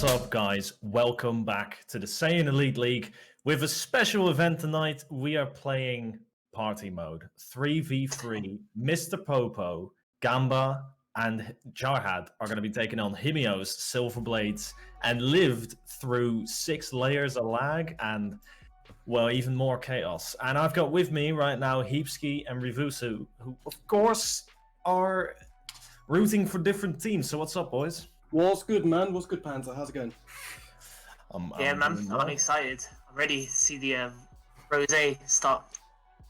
What's up, guys? Welcome back to the Saiyan Elite League. With a special event tonight, we are playing party mode. 3v3. MrPopo, Gamba, and Jarhad are going to be taking on Himeos, Silverbladez, and lived through 6 layers of lag and, well, even more chaos. And I've got with me right now Heapski and Rivusu, who, of course, are rooting for different teams. So what's up, boys? What's good, man? What's good, Panzer? How's it going? Yeah, man, I'm excited. I'm ready to see the Rose start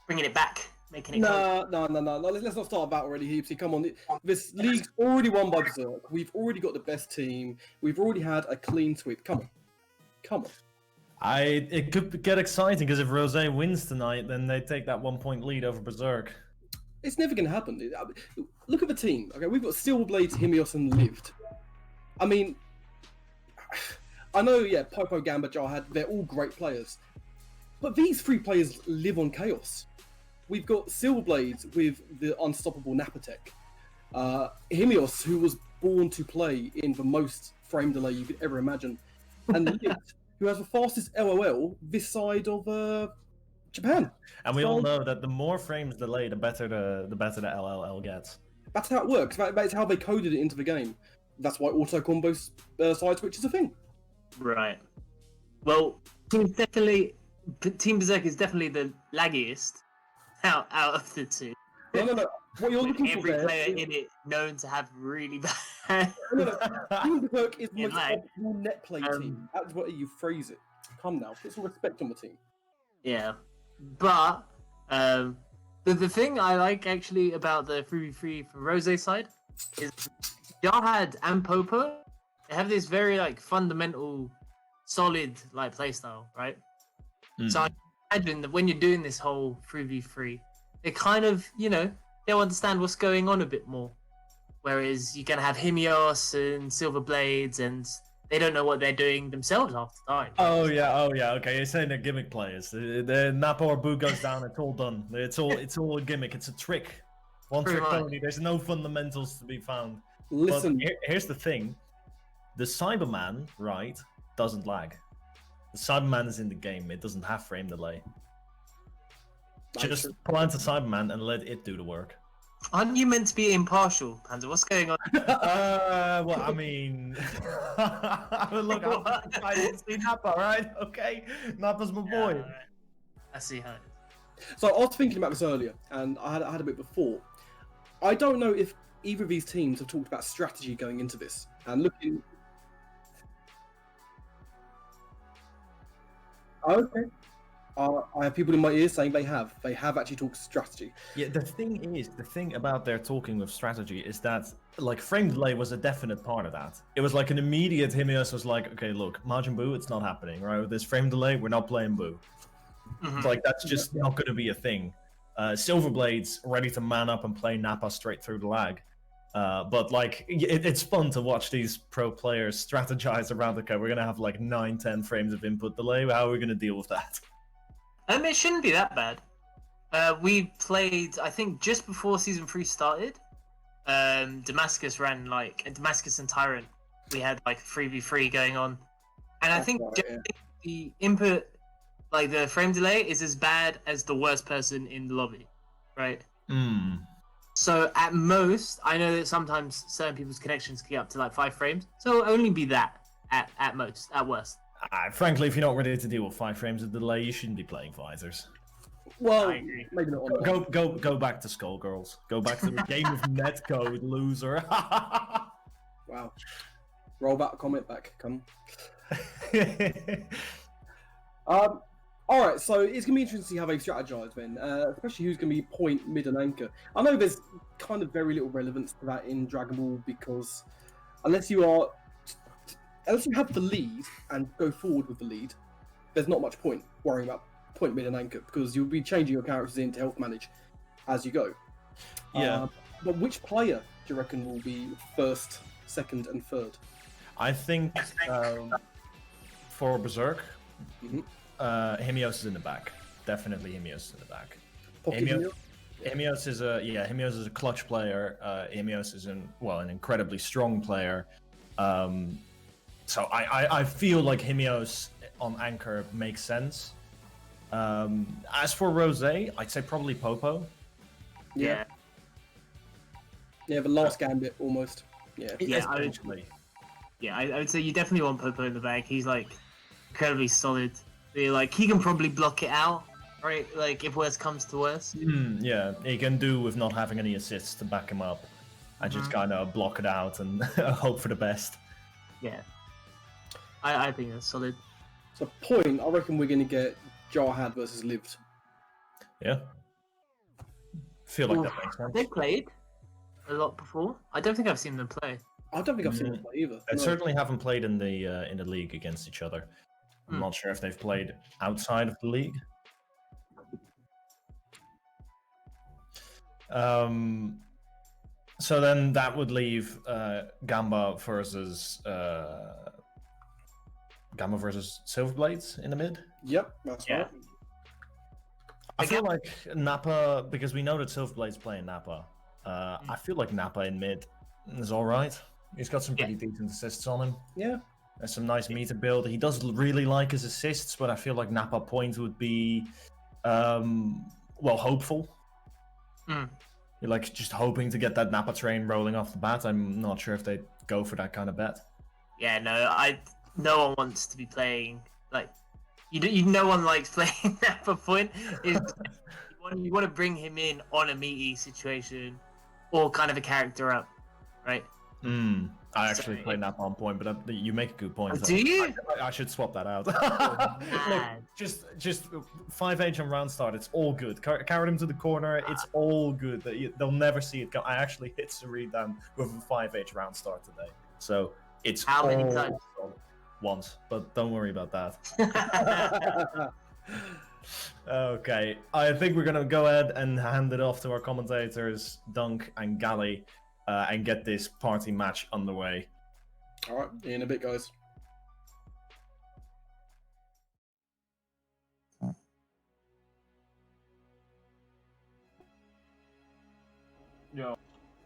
bringing it back, making it. No. Let's not start about already, Heapsy. Come on, this league's already won by Berserk. We've already got the best team. We've already had a clean sweep. Come on. It could get exciting because if Rose wins tonight, then they take that 1-point lead over Berserk. It's never going to happen. Look at the team. Okay, we've got Silverbladez, Himeos, and Lived. I mean, I know, yeah, Popo, Gamba, Jarhad, they're all great players. But these 3 players live on chaos. We've got Silverbladez with the unstoppable Nappa tech. Himeos, who was born to play in the most frame delay you could ever imagine. And Lived, who has the fastest LOL this side of Japan. And we all know that the more frames delay, the better the LLL gets. That's how it works. That's how they coded it into the game. That's why auto combo side switch is a thing. Right. Well, Team Berserk is definitely the laggiest out of the 2. No. What you're looking for every there player is... in it known to have really bad. No. Team Berserk is the most lag. optimal net play team. That's what you phrase it. Come now, put some respect on the team. Yeah, but the thing I like actually about the 3v3 from Rose side is Jarhad and Popo, they have this very fundamental, solid playstyle, right? So I imagine that when you're doing this whole 3v3, they kind of, they'll understand what's going on a bit more. Whereas you're gonna have Himeos and Silverbladez, and they don't know what they're doing themselves half the time. Oh yeah. Okay, you're saying they're gimmick players. The Nappa or Boo goes down, it's all done. It's all a gimmick. It's a trick. One trick pony. There's no fundamentals to be found. Listen, but here's the thing: the Cyberman, right, doesn't lag. The Cyberman is in the game. It doesn't have frame delay. Just plant a Cyberman and let it do the work. Aren't you meant to be impartial, Panzer? What's going on? Well, I mean, look, I didn't see Nappa, right? Okay, Nappa's my boy. Right. I see how it is. So I was thinking about this earlier, and I had a bit before. I don't know if either of these teams have talked about strategy going into this, and looking. Okay. I have people in my ears saying they have actually talked strategy. Yeah, the thing about their talking with strategy is that frame delay was a definite part of that. It was like an immediate Himeos was like, okay, look, Majin Buu, it's not happening, right? With this frame delay, we're not playing Buu. Mm-hmm. That's just not going to be a thing. Silverbladez ready to man up and play Nappa straight through the lag. But it's fun to watch these pro players strategize around. Okay, we're gonna have 9-10 frames of input delay. How are we gonna deal with that? It shouldn't be that bad. We played, I think, just before Season 3 started. Damascus ran Damascus and Tyrant. We had 3v3 going on, and I think the input, the frame delay, is as bad as the worst person in the lobby, right? So at most, I know that sometimes certain people's connections can get up to 5 frames. So it'll only be that at most, at worst. Frankly, if you're not ready to deal with 5 frames of delay, you shouldn't be playing FIGHTERZ. Well, I agree. maybe not. On Go back to Skullgirls. Go back to the game of netcode, loser. Wow. Roll that comment back. Come. All right, so it's gonna be interesting to see how they strategize, then, especially who's gonna be point, mid, and anchor. I know there's kind of very little relevance to that in Dragon Ball because unless you have the lead and go forward with the lead, there's not much point worrying about point, mid, and anchor because you'll be changing your characters in to help manage as you go. Yeah. But which player do you reckon will be first, second, and third? I think for Berserk, Himeos is in the back. Definitely Himeos is in the back. Himeos is a clutch player. Himeos is an incredibly strong player. So I feel like Himeos on Anchor makes sense. As for Rose, I'd say probably Popo. Yeah. Yeah, the last Gambit almost. Yeah. Yeah, Essentially. I would say you definitely want Popo in the bag. He's like incredibly solid. Like he can probably block it out, right? Like if worse comes to worse. Yeah, he can do with not having any assists to back him up. And just kind of block it out and hope for the best. Yeah. I think that's solid. So point, I reckon we're going to get Jarhad versus Lived. Yeah. Feel like that makes sense. They've played a lot before. I don't think I've seen them play. I don't think I've seen them play either. They No. certainly haven't played in the league against each other. I'm not sure if they've played outside of the league. So then that would leave Gamba versus Silverblades in the mid. Yep, that's right. I feel like Nappa, because we know that Silverblade's playing Nappa. I feel like Nappa in mid is all right. He's got some pretty decent assists on him. Yeah. There's some nice meter build. He does really like his assists, but I feel like Nappa point would be, hopeful. You're like just hoping to get that Nappa train rolling off the bat. I'm not sure if they'd go for that kind of bet. Yeah, no one wants to be playing like no one likes playing Nappa point. You want to bring him in on a meaty situation or kind of a character up, right? I actually play Nappa on point, but you make a good point. Do you? I should swap that out. Man. Look, just 5H on round start. It's all good. Carry him to the corner. It's all good. They'll never see it go. I actually hit Saridan with a 5H round start today, so it's How many all times? Once, but don't worry about that. Okay, I think we're gonna go ahead and hand it off to our commentators, Dunk and Galley, and get this party match underway. All right, in a bit, guys.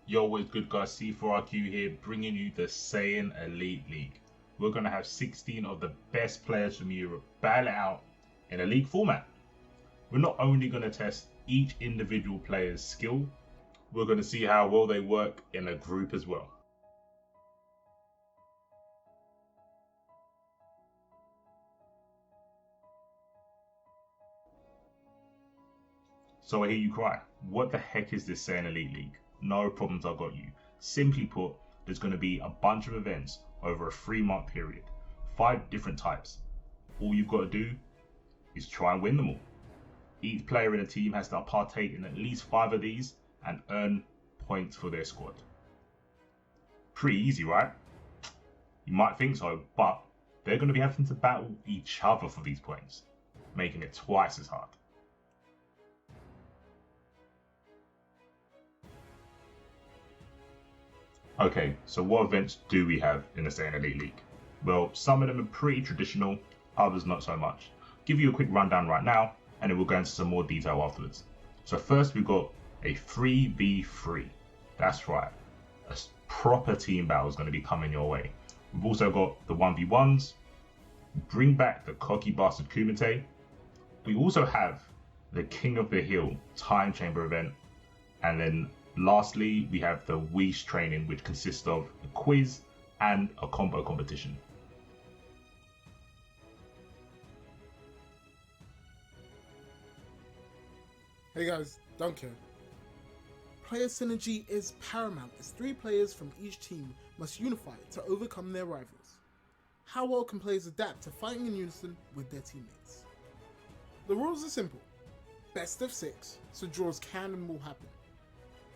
Yo, what's good, guys? C4RQ here, bringing you the Saiyan Elite League. We're going to have 16 of the best players from Europe battle it out in a league format. We're not only going to test each individual player's skill, we're going to see how well they work in a group as well. So I hear you cry. What the heck is this Saiyan Elite League? No problems, I got you. Simply put, there's going to be a bunch of events over a 3-month period. 5 different types. All you've got to do is try and win them all. Each player in a team has to partake in at least 5 of these and earn points for their squad. Pretty easy, right? You might think so, but they're going to be having to battle each other for these points, making it twice as hard. Okay, so what events do we have in the Saiyan Elite League? Well, some of them are pretty traditional, others not so much. Give you a quick rundown right now, and then we'll go into some more detail afterwards. So first we've got a 3v3. That's right, a proper team battle is going to be coming your way. We've also got the 1v1s, bring back the cocky bastard KUMITE. We also have the King of the Hill time chamber event, and then lastly, we have the Wish training, which consists of a quiz and a combo competition. Hey guys, Dunk here. Player synergy is paramount as 3 players from each team must unify to overcome their rivals. How well can players adapt to fighting in unison with their teammates? The rules are simple. Best of 6, so draws can and will happen.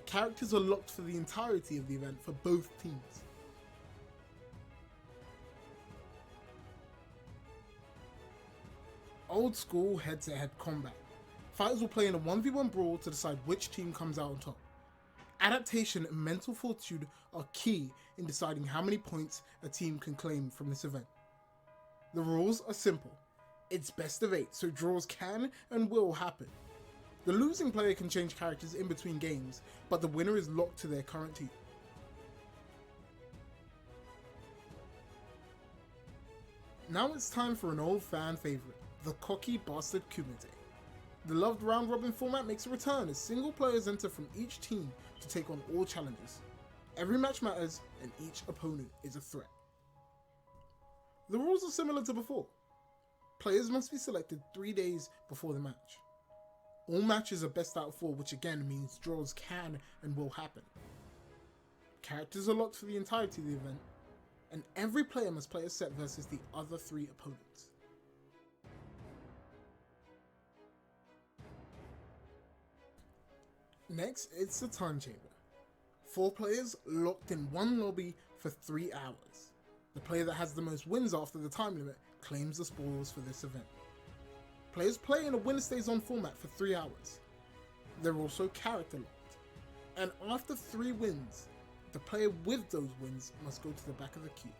Characters are locked for the entirety of the event for both teams. Old school head-to-head combat. Fighters will play in a 1v1 brawl to decide which team comes out on top. Adaptation and mental fortitude are key in deciding how many points a team can claim from this event. The rules are simple. It's best of 8, so draws can and will happen. The losing player can change characters in between games, but the winner is locked to their current team. Now it's time for an old fan favorite, the cocky bastard KUMITE. The loved round-robin format makes a return as single players enter from each team to take on all challenges. Every match matters, and each opponent is a threat. The rules are similar to before. Players must be selected 3 days before the match. All matches are best out of 4, which again means draws can and will happen. Characters are locked for the entirety of the event, and every player must play a set versus the other 3 opponents. Next, it's the time chamber. 4 players locked in one lobby for 3 hours. The player that has the most wins after the time limit claims the spoils for this event. Players play in a winner stays on format for 3 hours. They're also character locked, and after 3 wins, the player with those wins must go to the back of the queue.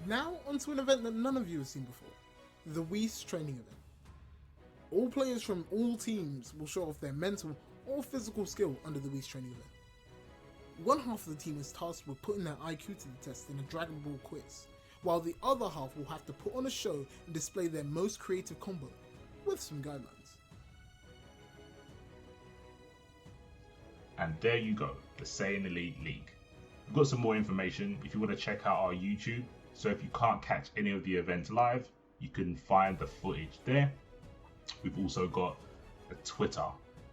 Now onto an event that none of you have seen before, the Whist training event. All players from all teams will show off their mental or physical skill under the Whist training event. One half of the team is tasked with putting their IQ to the test in a DragonBall quiz, while the other half will have to put on a show and display their most creative combo, with some guidelines. And there you go, the Saiyan Elite League. We've got some more information if you want to check out our YouTube, so if you can't catch any of the events live, you can find the footage there. We've also got a Twitter.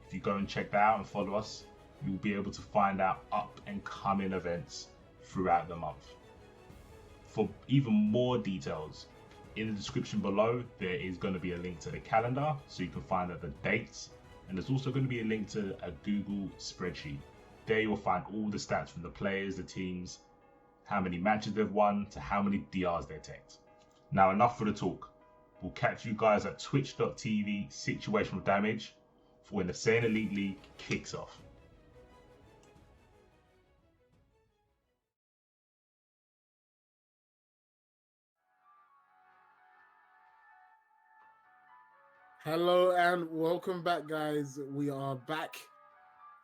If you go and check that out and follow us, you'll be able to find out up and coming events throughout the month. For even more details, in the description below, there is going to be a link to the calendar so you can find out the dates. And there's also going to be a link to a Google spreadsheet. There you'll find all the stats from the players, the teams, how many matches they've won, to how many DRs they've taken. Now enough for the talk. We'll catch you guys at twitch.tv Situational Damage for when the Saiyan Elite League kicks off. Hello and welcome back, guys. We are back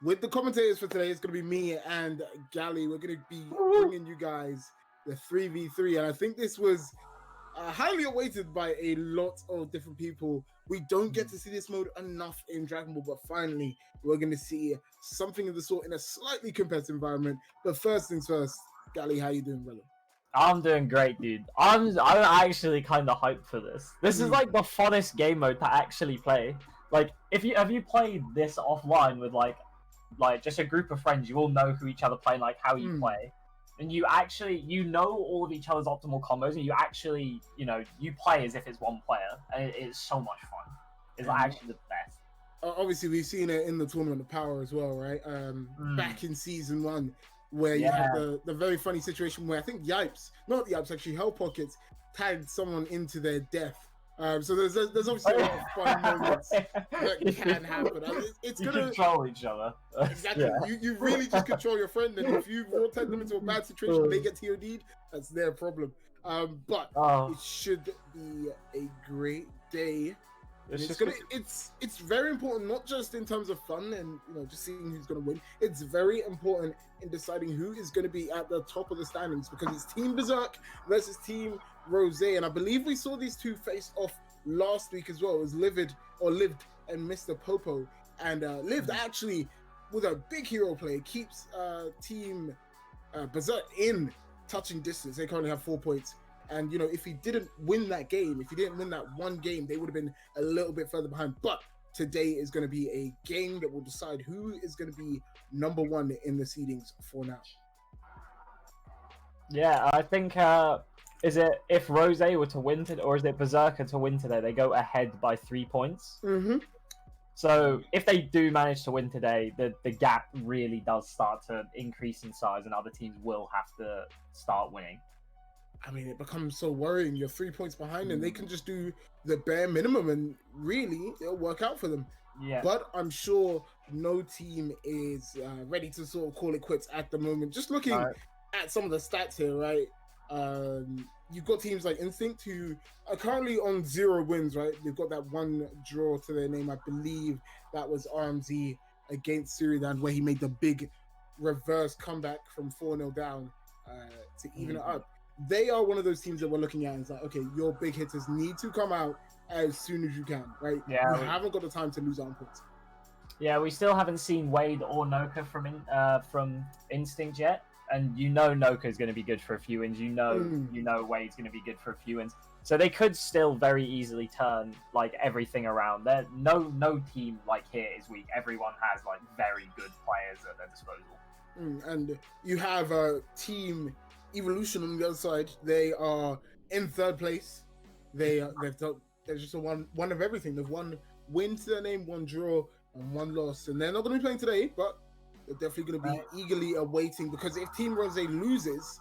with the commentators for today. It's going to be me and Gally. We're going to be bringing you guys the 3v3, and I think this was highly awaited by a lot of different people. We don't get to see this mode enough in Dragon Ball, but finally we're going to see something of the sort in a slightly competitive environment. But first things first, Gally, how you doing, brother? I'm doing great, dude. I'm actually kind of hyped for this. This is like the funnest game mode to actually play. Like, have you played this offline with like just a group of friends? You all know who each other play and like how you play, and you know all of each other's optimal combos, and you actually you play as if it's one player, and it's so much fun. It's actually the best. Obviously, we've seen it in the Tournament of Power as well, right? Back in season 1. Where you had the very funny situation where I think Hell Pockets tagged someone into their death. So there's obviously a lot of fun moments that can happen. It's you gonna control each other. Exactly. Yeah. You really just control your friend, and if you rotate them into a bad situation and they get TOD'd, that's their problem. But it should be a great day. It's very important, not just in terms of fun and just seeing who's going to win. It's very important in deciding who is going to be at the top of the standings, because it's Team Berserk versus Team Rose, and I believe we saw these two face off last week as well. It was Lived and MrPopo, and Lived actually, with a big hero play, keeps Team Berserk in touching distance. They currently have 4 points. And, if he didn't win that game, if he didn't win that one game, they would have been a little bit further behind. But today is going to be a game that will decide who is going to be number 1 in the seedings for now. Yeah, I think, is it if Rose were to win today, or is it Berserker to win today? They go ahead by 3 points. Mm-hmm. So if they do manage to win today, the gap really does start to increase in size, and other teams will have to start winning. I mean, it becomes so worrying. You're 3 points behind, and they can just do the bare minimum, and really, it'll work out for them. Yeah. But I'm sure no team is ready to sort of call it quits at the moment. Just looking at some of the stats here, right? You've got teams like Instinct who are currently on 0 wins, right? They've got that 1 draw to their name. I believe that was RMZ against Suridan, where he made the big reverse comeback from 4-0 down to even it up. They are one of those teams that we're looking at and it's like, okay, your big hitters need to come out as soon as you can, right? Yeah, you haven't got the time to lose on points. Yeah, we still haven't seen Wade or Noka from Instinct yet, and Noka is going to be good for a few wins. You know Wade's going to be good for a few wins. So they could still very easily turn like everything around. There, no team like here is weak. Everyone has like very good players at their disposal. And you have Team Evolution on the other side. They are in third place. They're just a one of everything. They've one win to their name, one draw, and one loss. And they're not going to be playing today, but they're definitely going to be eagerly awaiting, because if TeamRose loses,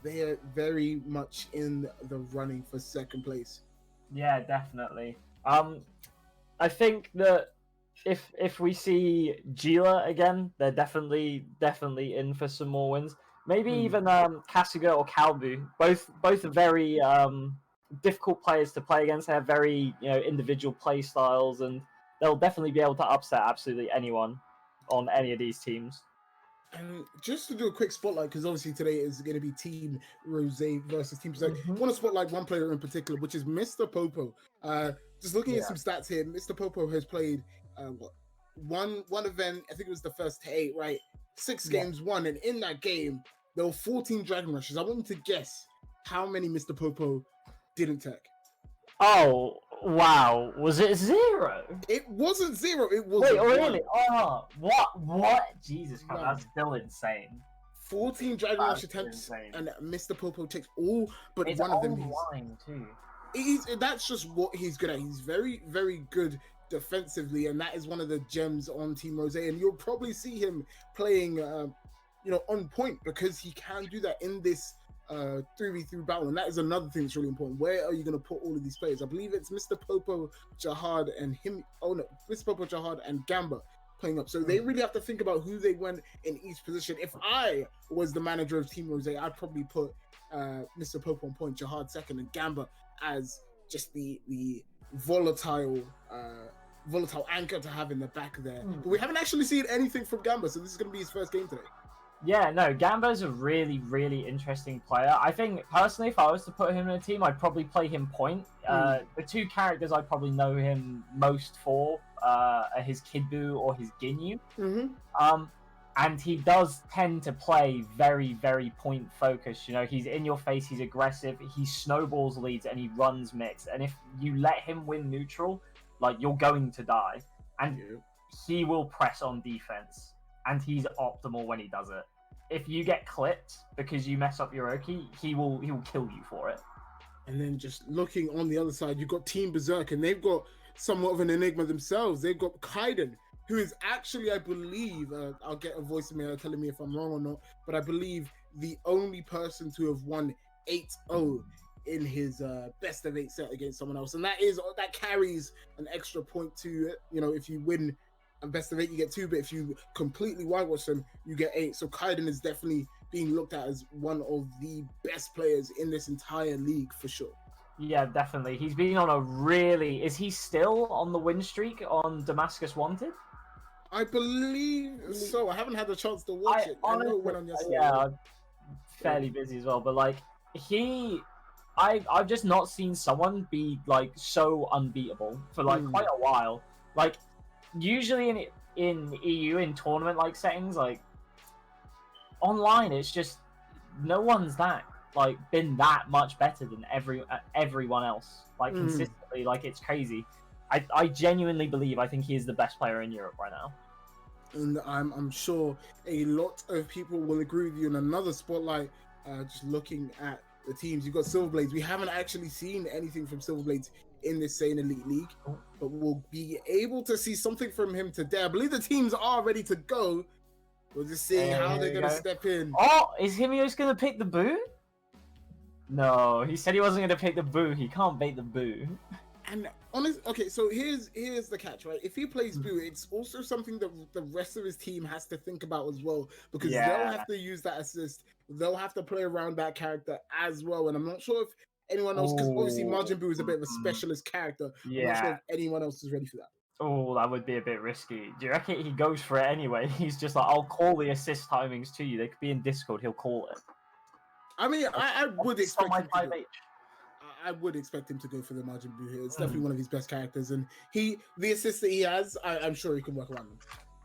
they are very much in the running for second place. Yeah, definitely. I think that if we see Gila again, they're definitely in for some more wins. Maybe even Kasuga or Kalbu. Both are very difficult players to play against. They have very individual play styles, and they'll definitely be able to upset absolutely anyone on any of these teams. And just to do a quick spotlight, because obviously today is going to be Team Rose versus Team Berserk. I want to spotlight one player in particular, which is MrPopo. Just looking at some stats here, MrPopo has played one event. I think it was the first 8, right? 6 games won, and in that game there were 14 Dragon Rushes. I want you to guess how many MrPopo didn't tech. Oh wow! Was it 0? It wasn't 0. It was. Wait, really? Oh, what? Jesus Christ, that's still insane. 14 Dragon Rush attempts, and MrPopo takes all but one of them. Online too. That's just what he's good at. He's very, very good defensively, and that is one of the gems on Team Rose. And you'll probably see him playing, on point, because he can do that in this 3v3 battle, and that is another thing that's really important. Where are you going to put all of these players? I believe it's MrPopo, Jarhad, and MrPopo, Jarhad, and Gamba playing up. So they really have to think about who they went in each position. If I was the manager of Team Rose, I'd probably put MrPopo on point, Jarhad second, and Gamba as just the volatile anchor to have in the back there. But we haven't actually seen anything from Gamba, so this is going to be his first game today. Yeah, no, Gamba's a really, really interesting player. I think, personally, if I was to put him in a team, I'd probably play him point. The 2 characters I probably know him most for are his Kidbu or his Ginyu. And he does tend to play very, very point-focused. He's in your face, he's aggressive, he snowballs leads, and he runs mix. And if you let him win neutral, you're going to die. And he will press on defense. And he's optimal when he does it. If you get clipped because you mess up your Oki, he will kill you for it. And then just looking on the other side, you've got Team Berserk, and they've got somewhat of an enigma themselves. They've got Kaiden, who is actually, I believe, I'll get a voice in me telling me if I'm wrong or not, but I believe the only person to have won 8-0 in his best of 8 set against someone else. And that carries an extra point to it. If you win a best of 8, you get 2, but if you completely whitewash them, you get 8. So Kaiden is definitely being looked at as one of the best players in this entire league for sure. Yeah, definitely. He's been on a really... Is he still on the win streak on Damascus Wanted? I believe so. I haven't had the chance to watch it. Honestly, I know it went on yesterday. Yeah, I'm fairly busy as well, but I've just not seen someone be so unbeatable for quite a while. Usually in EU in tournament settings, online it's just no one's been that much better than everyone else consistently. It's crazy. I genuinely believe I think he is the best player in Europe right now. And I'm sure a lot of people will agree with you. In another spotlight, just looking at the teams, you've got Silverbladez. We haven't actually seen anything from Silverbladez in this Saiyan Elite League, but we'll be able to see something from him today. I believe the teams are ready to go. We're just seeing how they're going to step in. Oh, is Himeos going to pick the boo? No, he said he wasn't going to pick the boo. He can't bait the boo. And okay, so here's the catch, right? If he plays Boo, it's also something that the rest of his team has to think about as well, because they'll have to use that assist. They'll have to play around that character as well. And I'm not sure if anyone else, because obviously Majin Buu is a bit of a specialist character. I'm not sure if anyone else is ready for that. Oh, that would be a bit risky. Do you reckon he goes for it anyway? He's just like, I'll call the assist timings to you. They could be in Discord. He'll call it. I mean, I would It's on expect my him to go. 5H. I would expect him to go for the Majin Buu here. It's definitely one of his best characters, and the assists that he has, I'm sure he can work around them.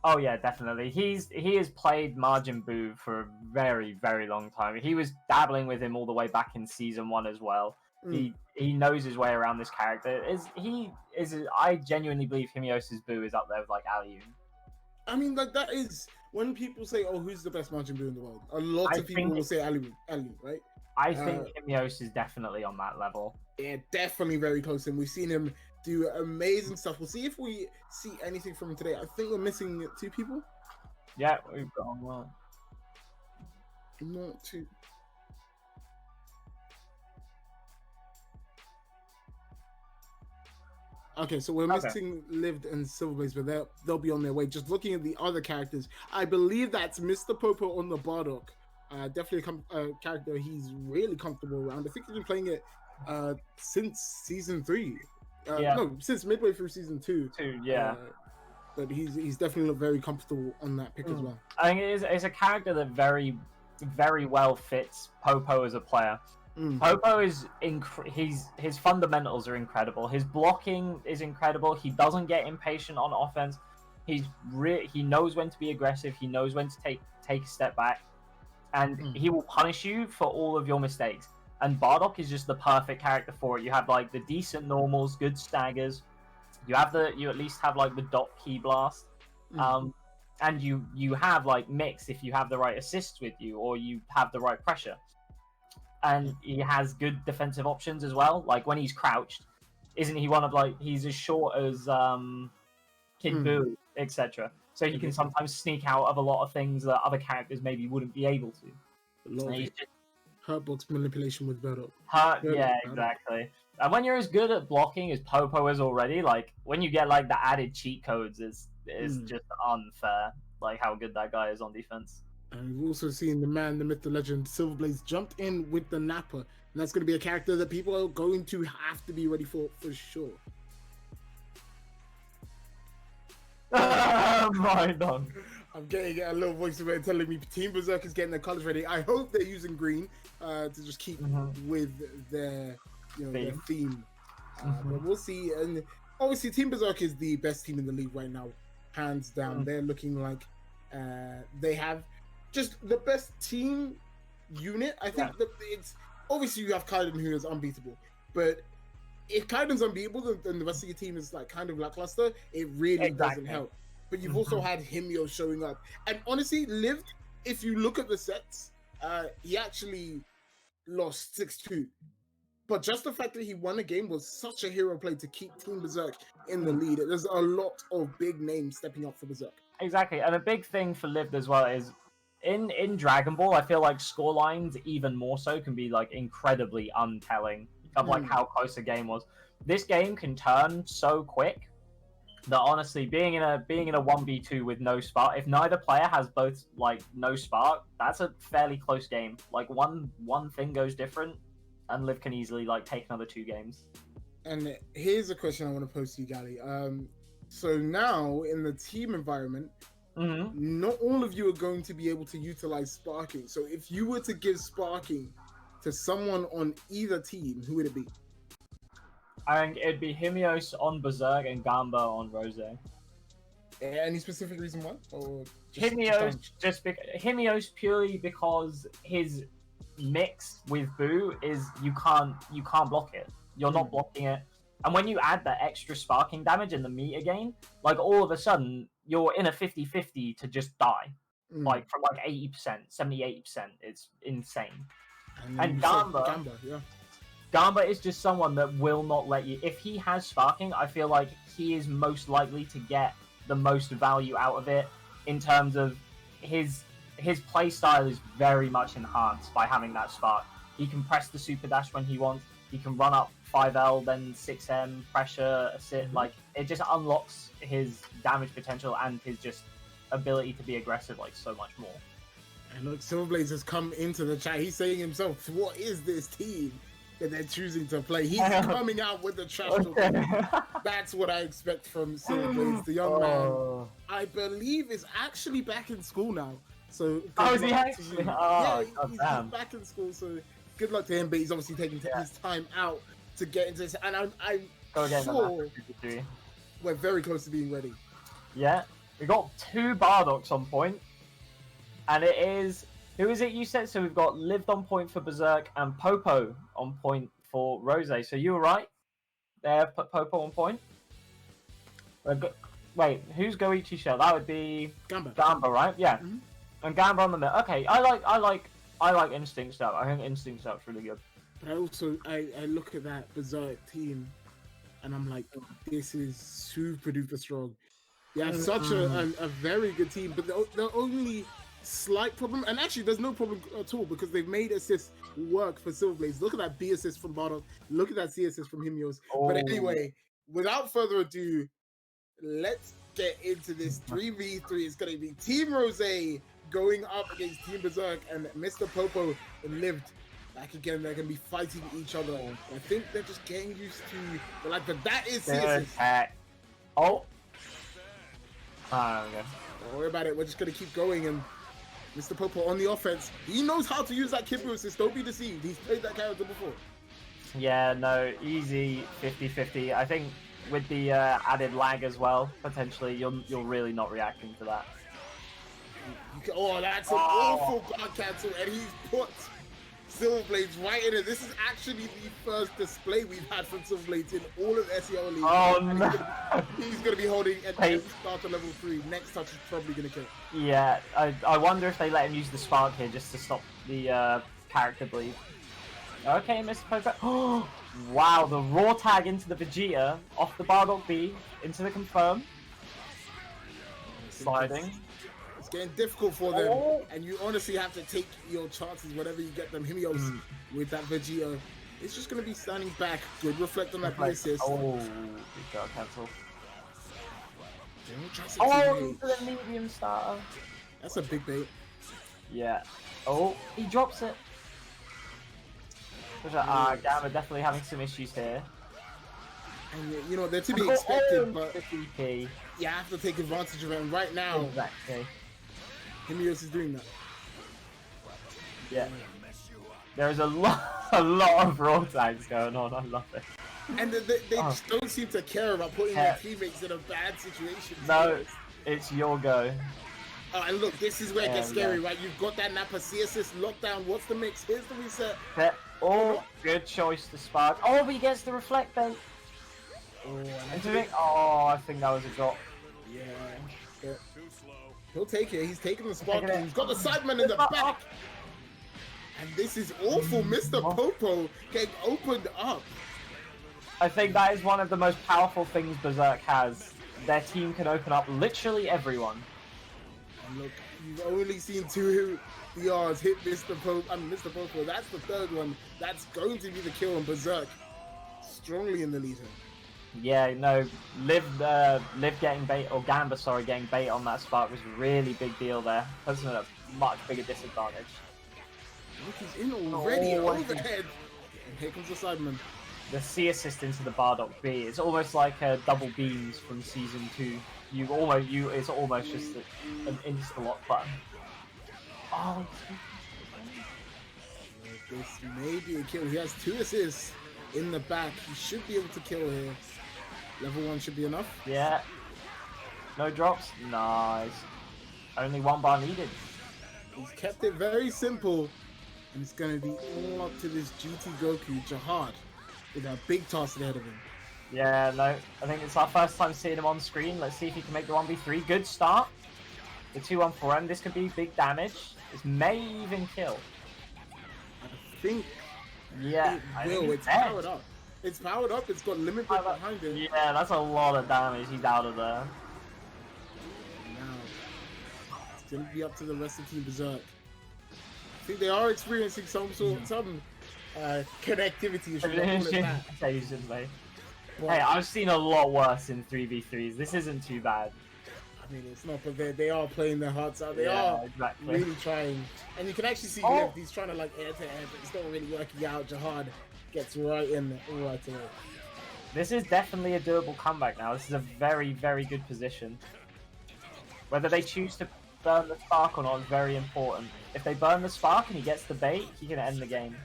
Oh yeah, definitely. He has played Majin Buu for a very, very long time. He was dabbling with him all the way back in season 1 as well. He knows his way around this character. I genuinely believe Himeos' Buu is up there with like Aliun. I mean, like that is when people say, "Oh, who's the best Majin Buu in the world?" A lot of people will say Aliun, right? I think Himeos is definitely on that level. Yeah, definitely very close. And we've seen him do amazing stuff. We'll see if we see anything from him today. I think we're missing 2 people. Yeah, we've got one. Not 2. Okay, so we're missing Lived and Silverbladez, but they'll be on their way. Just looking at the other characters, I believe that's MrPopo on the Bardock. Definitely a character he's really comfortable around. I think he's been playing it since season 3. No, since midway through season 2. But he's definitely looked very comfortable on that pick as well. I think it's a character that very, very well fits Popo as a player. Popo is his fundamentals are incredible. His blocking is incredible. He doesn't get impatient on offense. He knows when to be aggressive. He knows when to take a step back, and he will punish you for all of your mistakes. And Bardock is just the perfect character for it. You have like the decent normals, good staggers. You at least have like the dot key blast, and you have like mix if you have the right assists with you or you have the right pressure. And he has good defensive options as well. Like when he's crouched, isn't he one of like he's as short as Kid Buu, etc. So he can sometimes sneak out of a lot of things that other characters maybe wouldn't be able to. Hurtbox manipulation with Bardock. Yeah, exactly. And when you're as good at blocking as Popo is already, like when you get like the added cheat codes, is just unfair. Like how good that guy is on defense. And we've also seen the man, the myth, the legend, Silverbladez jumped in with the Napper. And that's going to be a character that people are going to have to be ready for sure. Right on. I'm getting a little voice away telling me Team Berserk is getting their colors ready. I hope they're using green to just keep with their theme. But we'll see. And obviously, Team Berserk is the best team in the league right now, hands down. They're looking like they have just the best team unit. I think that it's obviously you have Kaiden who is unbeatable, but if Kaiden's unbeatable, then the rest of your team is like kind of lackluster. It really doesn't help. But you've also had Himeos showing up, and honestly, Lived. If you look at the sets, he actually lost 6-2. But just the fact that he won a game was such a hero play to keep Team Berserk in the lead. There's a lot of big names stepping up for Berserk. Exactly, and a big thing for Lived as well is in Dragon Ball, I feel like scorelines even more so can be like incredibly untelling of like how close a game was. This game can turn so quick that honestly, being in a 1v2 with no spark, if neither player has both like no spark, that's a fairly close game. Like one thing goes different, and Liv can easily like take another 2 games. And here's a question I want to pose to you, Gally. So now in the team environment, not all of you are going to be able to utilize sparking. So if you were to give sparking to someone on either team, who would it be? I think it'd be Himeos on Berserk and Gamba on Rose. Any specific reason why? Or Himeos Himeos purely because his mix with Buu is you can't block it. You're not blocking it. And when you add that extra sparking damage in the meter gain, like all of a sudden you're in a 50-50 to just die. Like from like 80%, 70-80%. It's insane. And Gamba is just someone that will not let you. If he has sparking, I feel like he is most likely to get the most value out of it in terms of his play style is very much enhanced by having that spark. He can press the super dash when he wants. He can run up 5L, then 6M, pressure, assist. Like it just unlocks his damage potential and his just ability to be aggressive like so much more. And look, Silverbladez has come into the chat. He's saying himself, "What is this team? that they're choosing to play. He's coming out with the trash talking. That's what I expect from Silverbladez. The young man, I believe, is actually back in school now. So is he actually? Yeah, he's back in school. So good luck to him. But he's obviously taking his time out to get into this. And I'm sure we're very close to being ready. Yeah, we got 2 Bardocs on point, and it is. Who is it you said? So we've got Lived on point for Berserk and Popo on point for Rose. So you were right there, Popo on point. Wait, who's Goichi Shell? That would be Gamba, right? Yeah, and Gamba on the middle. Okay, I like Instinct Stout. I think Instinct Stout's really good. But I also I look at that Berserk team, and I'm like, this is super duper strong. Yeah, such a very good team. But the only slight problem, and actually there's no problem at all, because they've made assists work for Silverbladez. Look at that B assist from Bardock. Look at that C assist from Himeos. But anyway, without further ado, let's get into this 3v3. It's going to be TeamRose going up against Team Berserk, and MrPopo and Lived back again. They're going to be fighting each other. I think they're just getting used to the like, but that is C assist. Okay. Don't worry about it. We're just going to keep going, and MrPopo on the offense. He knows how to use that Kippu assist. Don't be deceived. He's played that character before. Yeah, no, easy 50-50. I think with the added lag as well, potentially, you're really not reacting to that. That's an awful guard cancel, and he's put Silverbladez right in it. This is actually the first display we've had from Silverbladez in all of SEO League. Oh no! He's going to be holding at starter level 3. Next touch is probably going to kill. Yeah, I wonder if they let him use the spark here just to stop the character bleed. Okay, MrPopo. Oh, wow, the raw tag into the Vegeta, off the Bardock B, into the confirm. Sliding. It's getting difficult for them, and you honestly have to take your chances whenever you get them. Himeos with that Vegeta. It's just going to be standing back. Good reflect on that assist. Oh, big guard cancel. Oh, the medium starter. That's a big bait. Yeah. Oh, he drops it. Gamba definitely having some issues here. And you know, they're to be expected, but you have to take advantage of it. And right now, exactly. Himeos is doing that. Yeah. There is a lot of raw tags going on. I love it. And they just don't seem to care about putting their teammates in a bad situation. No, it's your go. Oh, and look, this is where it gets scary, right? You've got that Napa C assist lockdown. What's the mix? Here's the reset. Good choice to spark. Oh, but he gets the reflect bait. I think that was a drop. Yeah. He'll take it. He's taking the spark. He's got the sideman in the back. And this is awful. MrPopo getting opened up. I think that is one of the most powerful things Berserk has. Their team can open up literally everyone. And look, you've only seen 2 DRs hit MrPopo. That's the third one. That's going to be the kill on Berserk. Strongly in the lead here. Yeah, no, Liv getting bait, or Gamba, sorry, getting bait on that spark was a really big deal there. Puts him at a much bigger disadvantage. Look, he's in already, overhead. And here comes the Sideman. The C assist into the Bardock B. It's almost like double beams from season 2. It's almost just an insta-lock button. Oh, this may be a kill. He has 2 assists in the back. He should be able to kill here. Level 1 should be enough. Yeah. No drops. Nice. Only 1 bar needed. He's kept it very simple. And it's going to be all up to this GT Goku, Jarhad, with a big task ahead of him. Yeah, no. I think it's our first time seeing him on screen. Let's see if he can make the 1v3. Good start. The 2-1-4M. This could be big damage. This may even kill. I think it will. It's powered up. It's powered up. It's got limited behind it. Yeah, that's a lot of damage. He's out of there. Now, it's going to be up to the rest of Team Berserk. I think they are experiencing some connectivity issues. Occasionally. Hey, I've seen a lot worse in 3v3s. This isn't too bad. I mean, it's not, but they are playing their hearts out. They Yeah, are exactly. really trying. And you can actually see Oh. Lift, he's trying to like air to air, but it's not really working out. Jarhad gets right in there, right away. This is definitely a doable comeback now. This is a very, very good position. Whether they choose to burn the spark or not is very important. If they burn the spark and he gets the bait, he can end the game.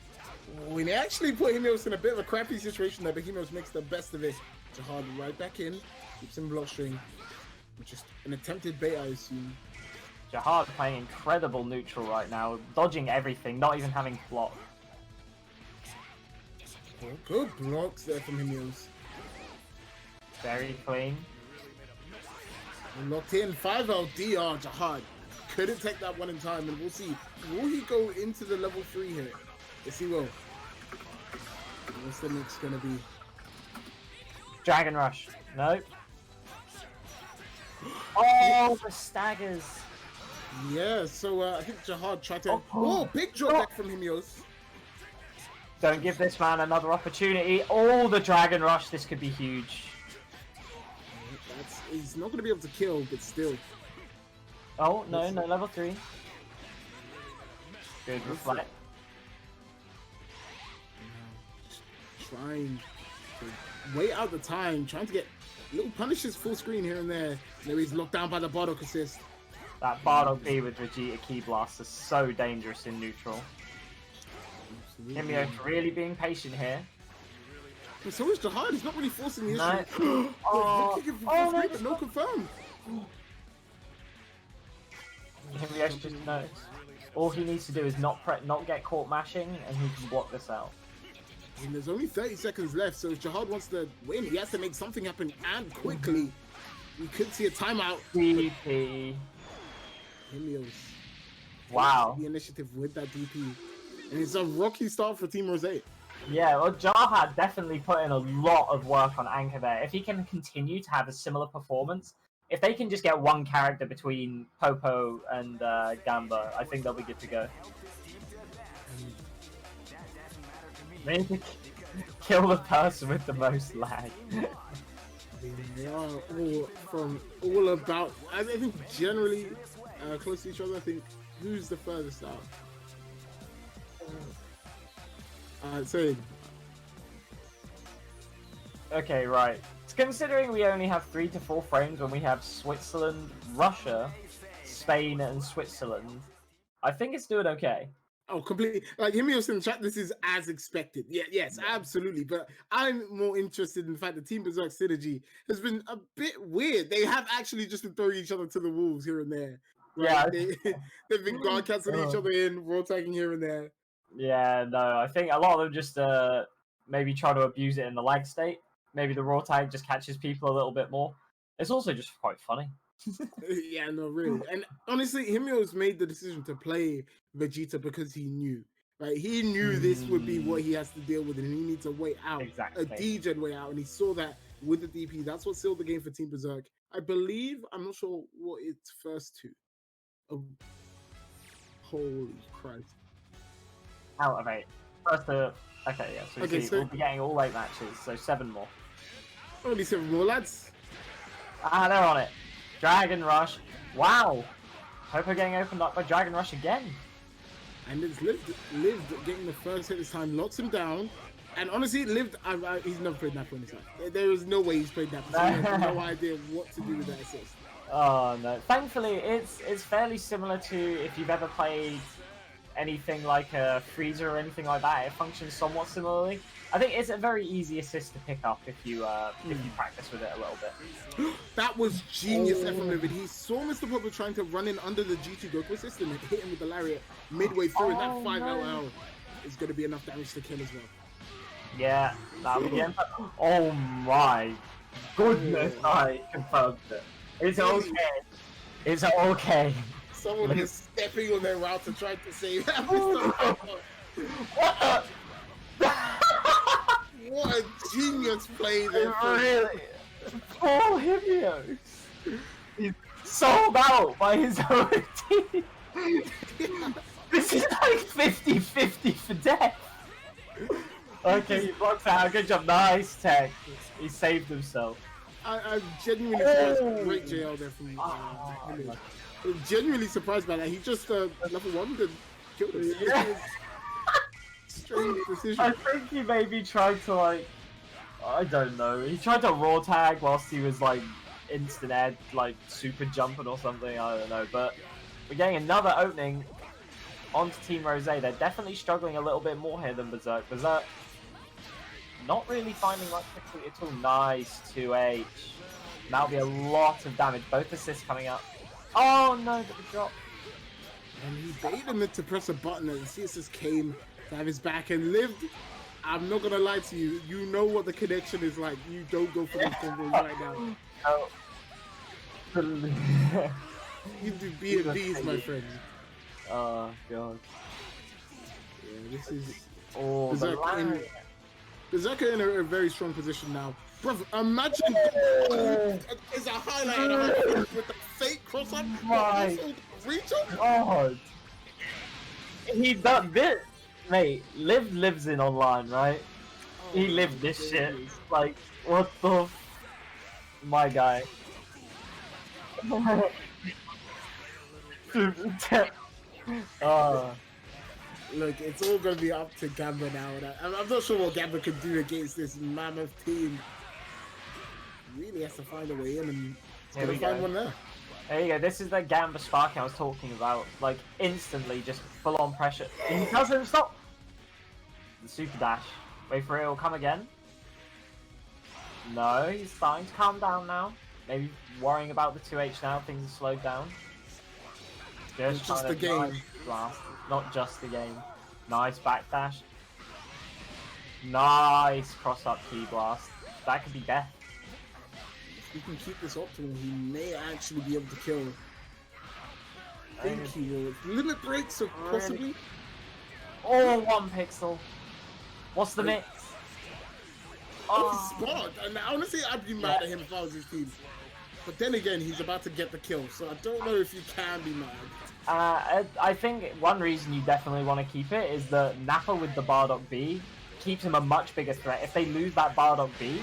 We may actually put Himeos in a bit of a crappy situation there, but Himeos makes the best of it. Jarhad right back in, keeps him blockstring. Just an attempted bait, I assume. Jarhad playing incredible neutral right now, dodging everything, not even having to block. Oh, good blocks there from Himeos. Very clean. Locked in, 5 LDR, Jarhad. Couldn't take that one in time, and we'll see. Will he go into the level 3 here? Yes, he will. What's the next gonna be? Dragon Rush. Nope. Oh, the staggers. Yeah, so I think Jarhad tried to... Oh. Oh, big drop back from Himeos. Don't give this man another opportunity. Oh, the Dragon Rush. This could be huge. He's not going to be able to kill, but still. Oh, no, no, level 3. Good reflect. Trying to wait out the time, trying to get little punishes full screen here and there. There he's locked down by the Bardock assist. That Bardock B with Vegeta Key Blast is so dangerous in neutral. Himeos really being patient here. And so is Jarhad, he's not really forcing the No. issue. Oh, Oh, no, but no confirmed. Himeos just knows. All he needs to do is not get caught mashing, and he can block this out. And there's only 30 seconds left, so if Jarhad wants to win, he has to make something happen and quickly. We could see a timeout. DP. Himeos. Wow. The initiative with that DP. And it's a rocky start for TeamRose. Yeah, well, Jarhad definitely put in a lot of work on Anchor there. If he can continue to have a similar performance, if they can just get one character between Popo and Gamba, I think they'll be good to go. They need to kill the person with the most lag. They are all about, I think generally close to each other. I think who's the furthest out? So Okay, right. Considering we only have 3 to 4 frames when we have Switzerland, Russia, Spain, and Switzerland, I think it's doing okay. oh, completely. Like Himeos in the chat, this is as expected. Yeah, yes, absolutely. But I'm more interested in the fact that Team Berserk synergy has been a bit weird. They have actually just been throwing each other to the wolves here and there. Yeah. They've been guard canceling each other in, raw tagging here and there. Yeah, no, I think a lot of them just maybe try to abuse it in the lag state. Maybe the raw tag just catches people a little bit more. It's also just quite funny. Yeah, no, really. And honestly, Himeos made the decision to play Vegeta because he knew. Right? He knew this would be what he has to deal with, and he needs to wait out. Exactly. A degen way out, and he saw that with the DP. That's what sealed the game for Team Berserk. I believe, I'm not sure what it's first to. Oh, holy Christ. Out of 8. First to... Okay, yeah, so, Okay, see, so- we'll be getting all 8 matches, so 7 more. Only 7 more, lads. Ah, they're on it. Dragon Rush. Wow. Popo getting opened up by Dragon Rush again. And it's lived getting the first hit this time, locks him down. And honestly, Lived, he's never played Nappa in his life. There is no way he's played Nappa. So he has no idea what to do with that assist. Oh no. Thankfully, it's fairly similar to if you've ever played anything like a Freezer or anything like that. It functions somewhat similarly. I think it's a very easy assist to pick up if you practice with it a little bit. That was genius from Livid. He saw MrPopo trying to run in under the G2 Goku assist and hit him with the lariat midway through, and that 5 LL is going to be enough damage to kill as well. Yeah, that'll be the end. Oh my goodness, I confirmed it. It's okay. It's okay. Someone is stepping on their route to try to save MrPopo. What the? What a genius play there. Really? Poor Himeos. He's sold out by his own team. This is like 50-50 for death. Okay, he blocks out. Good job. Nice tech. He saved himself. I'm genuinely surprised. Great JL there from Himeos. I'm genuinely surprised by that. He just level 1 and killed us. Yeah. Strange decision. I think he maybe tried to like, I don't know. He tried to raw tag whilst he was like instant air, like super jumping or something. I don't know. But we're getting another opening onto TeamRose. They're definitely struggling a little bit more here than Berserk. Berserk not really finding much difficulty at all. Nice 2H. That'll be a lot of damage. Both assists coming up. Oh no, but the drop. And he baited him to press a button and the CSS came to have his back and lived. I'm not gonna lie to you, you know what the connection is like. You don't go for these combos right now. Oh. You do B&Bs, my friend. Oh god. Yeah, this is Oh, the line. Berserk in a very strong position now. Bro, imagine it's a highlight with the fake cross up. My Reach up. God. He done this, mate. Liv lives in online, right? He lived this shit. Like, what the? My guy. Look, it's all gonna be up to Gamba now. And I'm not sure what Gamba could do against this mammoth team. He really has to find a way in, and he's gonna find one there. There you go. This is the Gamba sparking I was talking about. Like, instantly, just full-on pressure. He doesn't stop. The super dash. Wait for it. It'll come again. No, he's starting to calm down now. Maybe worrying about the 2H now. Things are slowed down. Just the game. Blast. Not just the game. Nice backdash. Nice cross-up key blast. That could be death. If we can keep this optimal, he may actually be able to kill. I think he will. Limit breaks, so possibly. Oh, 1 pixel. What's the mix? Oh, spot. And honestly, I'd be mad at him if I was his team. But then again, he's about to get the kill, so I don't know if you can be mad. I think one reason you definitely want to keep it is that Nappa with the Bardock B keeps him a much bigger threat. If they lose that Bardock B,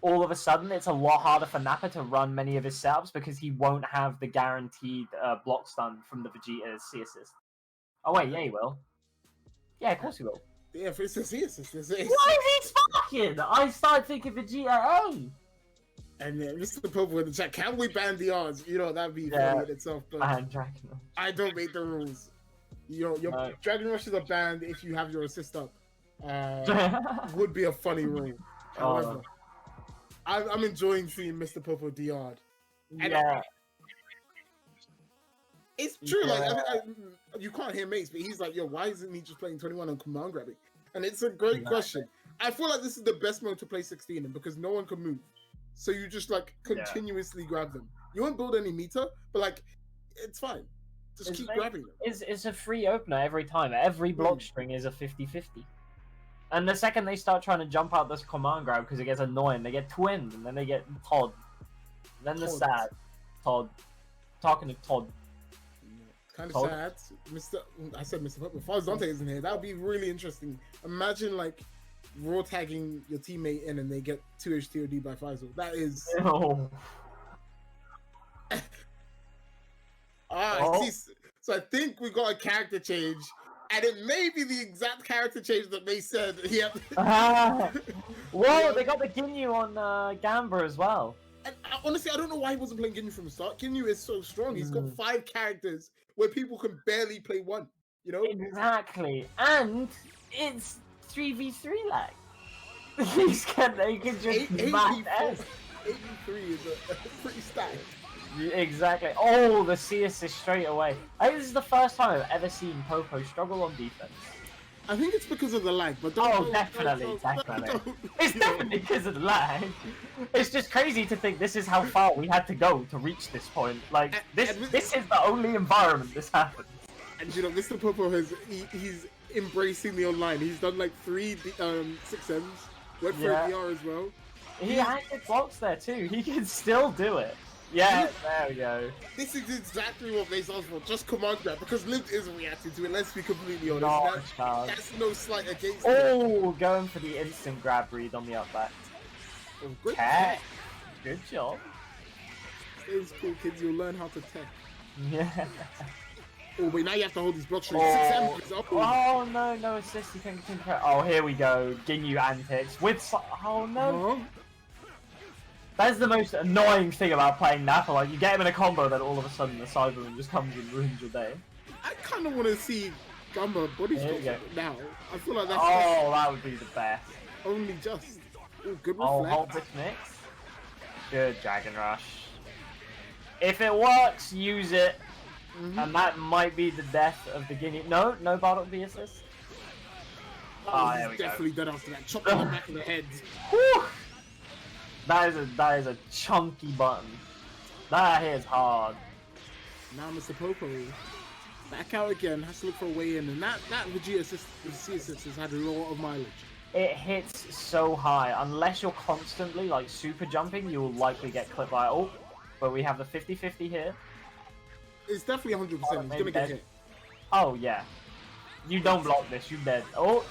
all of a sudden it's a lot harder for Nappa to run many of his setups because he won't have the guaranteed block stun from the Vegeta C assist. Oh wait, yeah he will. Yeah, of course he will. Yeah, if it's a C assist, it's a... Why is he sparking? I started thinking Vegeta A. And MrPopo in the chat, can we ban the odds? You know, that'd be funny in itself, but I don't make the rules. Your Dragon Rushes are banned if you have your assist up. Would be a funny rule. However, I'm enjoying seeing MrPopo DR'd. Yeah. It's true, like, you can't hear Mace, but he's like, yo, why isn't he just playing 21 on command grabbing? And it's a great question. I feel like this is the best mode to play 16 in because no one can move. So you just like continuously grab them. You won't build any meter, but like it's fine. Just keep grabbing them. It's a free opener every time. Every block string is a 50-50. And the second they start trying to jump out this command grab because it gets annoying, they get twinned and then they get Todd. Then the sad Todd. Talking to Todd. Kind of sad. I said MrPopo. If Dante isn't here, that would be really interesting. Imagine like raw tagging your teammate in and they get 2H TOD by Faisal. That is. So I think we got a character change, and it may be the exact character change that they said. Yep. Whoa! They got the Ginyu on Gamba as well. And honestly, I don't know why he wasn't playing Ginyu from the start. Ginyu is so strong. He's got 5 characters where people can barely play 1. You know. Exactly, and it's 3v3 lag. They can just max S. 83 is a pretty stack. Exactly. Oh, the C assist straight away. I think this is the first time I've ever seen Popo struggle on defense. I think it's because of the lag, but definitely. It's definitely because of the lag. It's just crazy to think this is how far we had to go to reach this point. Like this is the only environment this happens. And you know, MrPopo he's embracing the online. He's done like 3 6Ms. Went for a DR as well. He had good blocks there too. He can still do it. Yeah, there we go. This is exactly what Blaze asked for. Just command grab because Liv is reacting to it. Let's be completely honest. That's no slight against him. Oh, going for the instant grab read on the up back. Oh, great Tech. Good job. Stay in school, kids. You'll learn how to tech. Yeah. Oh, wait, now you have to hold these block strings. Oh, 6 M's. oh no, no assist. You can oh, here we go. Ginyu antics with. Oh no. Uh-huh. That's the most annoying thing about playing Nappa. Like, you get him in a combo, then all of a sudden the Cyberman just comes and ruins your day. I kind of want to see Gamba body There you stop now. I feel like that's Oh, that would be the best. only just. Oh, good Oh, reflect. hold this mix. Good Dragon Rush. If it works, use it. And that might be the death of the Guinea. No, no Bardock V assist. Oh, there we he's go. definitely dead after that. Chop on the back of the head. Whew. That is a chunky button. That hits hard. Now MrPopo back out again. Has to look for a way in. And that Vegeta assist has had a lot of mileage. It hits so high. Unless you're constantly like super jumping, you will likely get clipped by ult. But we have the 50-50 here. It's definitely 100%. He's going to get hit. Oh yeah. You don't block this, you dead. Oh,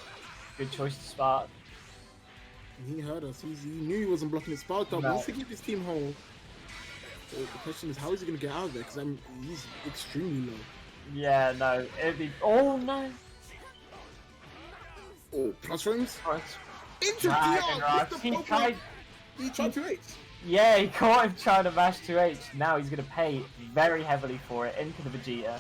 good choice to spark. He heard us. He knew he wasn't blocking his spark up. No. He wants to keep his team whole. So the question is, how is he going to get out of there? Because he's extremely low. Yeah, no, it'd be. Oh no. Oh, plus frames? Oh, Into Dragon Rush. DR! He tried to H. Yeah, he caught him trying to mash 2H. Now he's gonna pay very heavily for it into the Vegeta.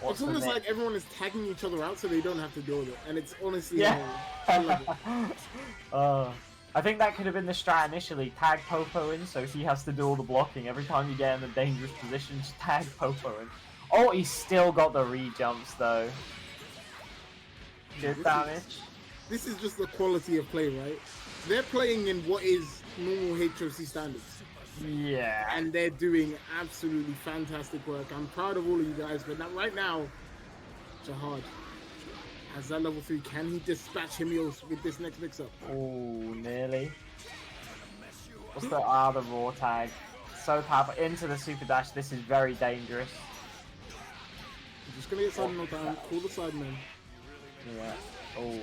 It's almost like everyone is tagging each other out so they don't have to deal with it. And it's honestly Yeah. horrible. I think that could have been the strat initially. Tag Popo in, so he has to do all the blocking. Every time you get in a dangerous position, just tag Popo in. Oh, he's still got the re-jumps though. Good damage. This is just the quality of play, right? They're playing in what is normal HOC standards. Yeah. And they're doing absolutely fantastic work. I'm proud of all of you guys, but right now, Jarhad has that level 3. Can he dispatch Himeos with this next mix-up? Oh, nearly. What's the the raw tag? So powerful. Into the super dash. This is very dangerous. I'm just gonna get side knocked down. Call the sideman. Yeah. Oh.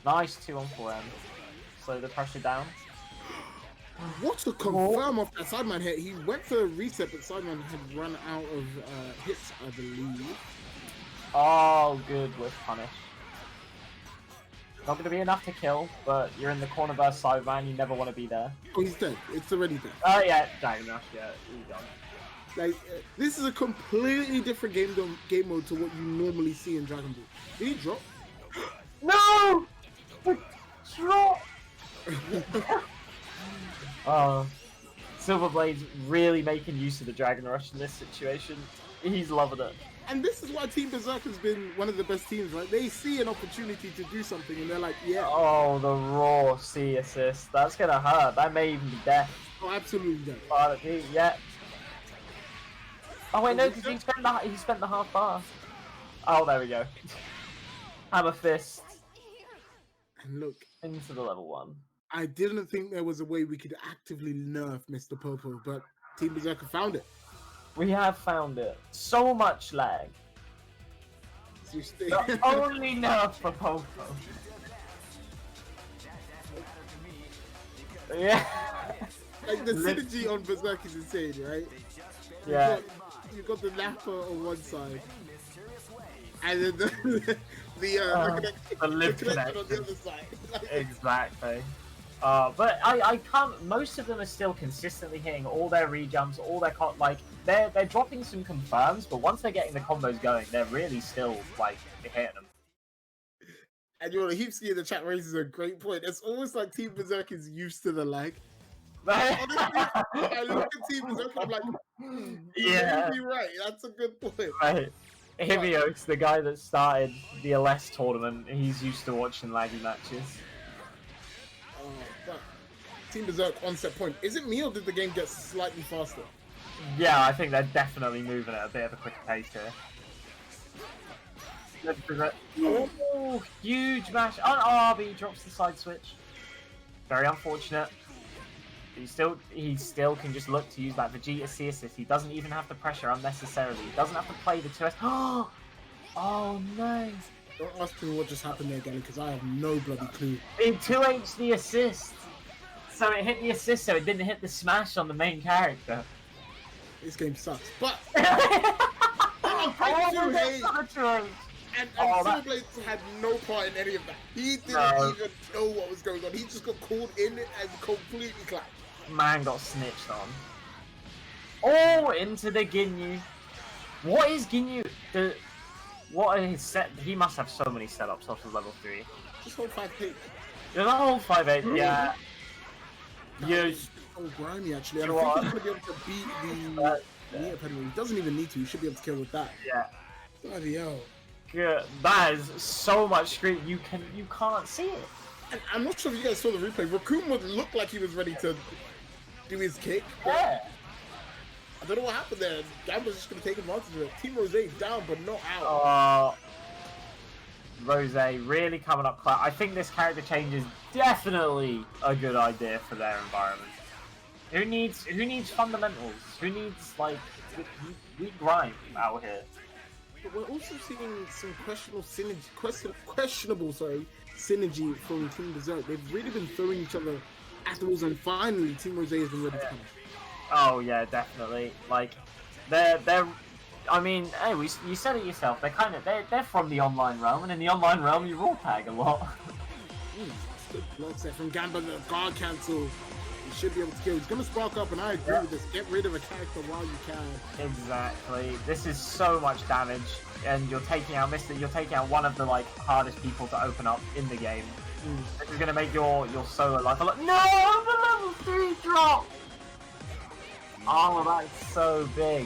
Nice 2-on-4M. Slow the pressure down. What a confirm off that sideman hit. He went for a reset, but sideman had run out of hits, I believe. Oh, good with punish. Not going to be enough to kill, but you're in the corner versus sideman. You never want to be there. Oh, he's dead. It's already dead. Oh yeah, Dragon Rush. Yeah, he's gone. Like, this is a completely different game mode to what you normally see in Dragon Ball. Did he drop? No! Drop! Silverbladez really making use of the Dragon Rush in this situation. He's loving it. And this is why Team Berserk has been one of the best teams, right? They see an opportunity to do something and they're like, yeah. Oh, the raw C assist. That's gonna hurt. That may even be death. Oh, absolutely dead. Yeah. Oh wait, no, because he spent the half bar. Oh, there we go. Hammer fist And look, into the level 1. I didn't think there was a way we could actively nerf MrPopo, but Team Berserk found it. We have found it. So much lag. Seriously. The only nerf for Popo. Yeah. Like, the synergy on Berserk is insane, right? Yeah. You've got the Nappa on one side, and then the live connection on the connection. other side. Exactly. But I can't. Most of them are still consistently hitting all their re-jumps, all their they're dropping some confirms, but once they're getting the combos going, they're really still like hitting them. And you know, Heapski in the chat raises a great point. It's almost like Team Berserk is used to the lag. Honestly, I look at Team Berserk and I'm like, yeah, you're right. That's a good point. Right. Himeos, the guy that started the LS tournament, he's used to watching laggy matches. But Team Berserk on set point. Is it me or did the game get slightly faster? Yeah, I think they're definitely moving at a bit of a quicker pace here. Oh, huge mash. Oh, but he drops the side switch. Very unfortunate. He still can just look to use that Vegeta C assist. He doesn't even have to pressure unnecessarily. He doesn't have to play the 2S. Oh no! Don't ask me what just happened there, Gally, because I have no bloody clue. In 2H the assist. So it hit the assist, so it didn't hit the smash on the main character. This game sucks. But Oh, breakthrough, that's hey. such a- and that- Silverbladez had no part in any of that. He didn't No. even know what was going on. He just got called in and completely clapped. Man got snitched on. Oh, into the Ginyu. What is Ginyu? What are his set? He must have so many setups off of level 3. Just hold 5K. There's a whole 5-8, yeah. You, Oh, grimy actually. I You think are. he's gonna be able to beat the Neo penalty. He doesn't even need to. He should be able to kill with that. yeah. Bloody hell. Good. That is so much screen. You can't see it. And I'm not sure if you guys saw the replay. Raccoon would look like he was ready to do his kick. Yeah. I don't know what happened there. Gamba's just gonna take advantage of it. TeamRose down, but not out. Rose really coming up close. I think this character change is definitely a good idea for their environment. Who needs fundamentals? Who needs like we grind out here? But we're also seeing some questionable synergy from Team Berserk. They've really been throwing each other at the walls, and finally Team Rose has been ready to come. Oh yeah, definitely. Like they're. I mean, hey, you said it yourself. They're from the online realm, and in the online realm, you raw tag a lot. Good block set from Gamba, the guard cancel. He should be able to kill. He's gonna spark up, and I agree with this. Get rid of a character while you can. Exactly. This is so much damage, and you're taking out You're taking out one of the like hardest people to open up in the game. This is gonna make your solo life a lot. No, the level 3 drop. Oh, that's so big.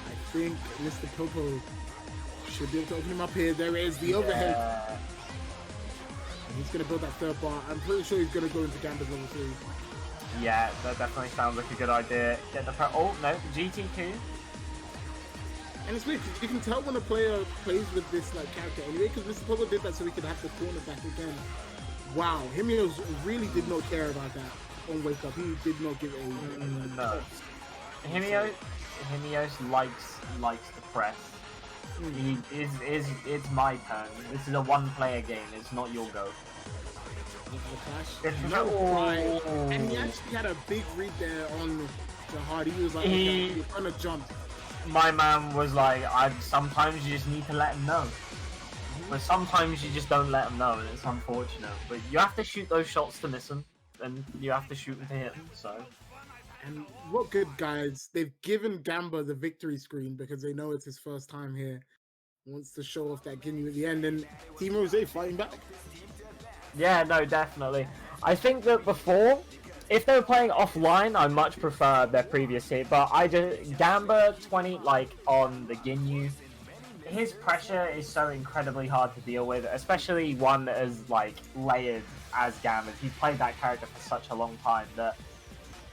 I think MrPopo should be able to open him up here. There is the overhead. Yeah. And he's gonna build that third bar. I'm pretty sure he's gonna go into Gamba's level 3. Yeah, that definitely sounds like a good idea. Get the oh no, GTQ. And it's weird, 'cause you can tell when a player plays with this like character anyway, because MrPopo did that so he could have the corner back again. Wow, Himeos really did not care about that on Wake Up. He did not give a No. Himeos likes to press. He it's my turn. This is a one-player game. It's not your go. The clash. No, right. And he actually had a big read there on Jarhad. He was like, okay, you're gonna jump. My man was like, sometimes you just need to let him know. But sometimes you just don't let him know, and it's unfortunate. But you have to shoot those shots to miss them, and you have to shoot them to hit them, so. And what good guys, they've given Gamba the victory screen because they know it's his first time here. He wants to show off that Ginyu at the end, and TeamRose fighting back. Yeah, no, definitely. I think that before, if they were playing offline, I much prefer their previous hit, but Gamba 20, like, on the Ginyu, his pressure is so incredibly hard to deal with, especially one that is, like, layered as Gamba's. He's played that character for such a long time that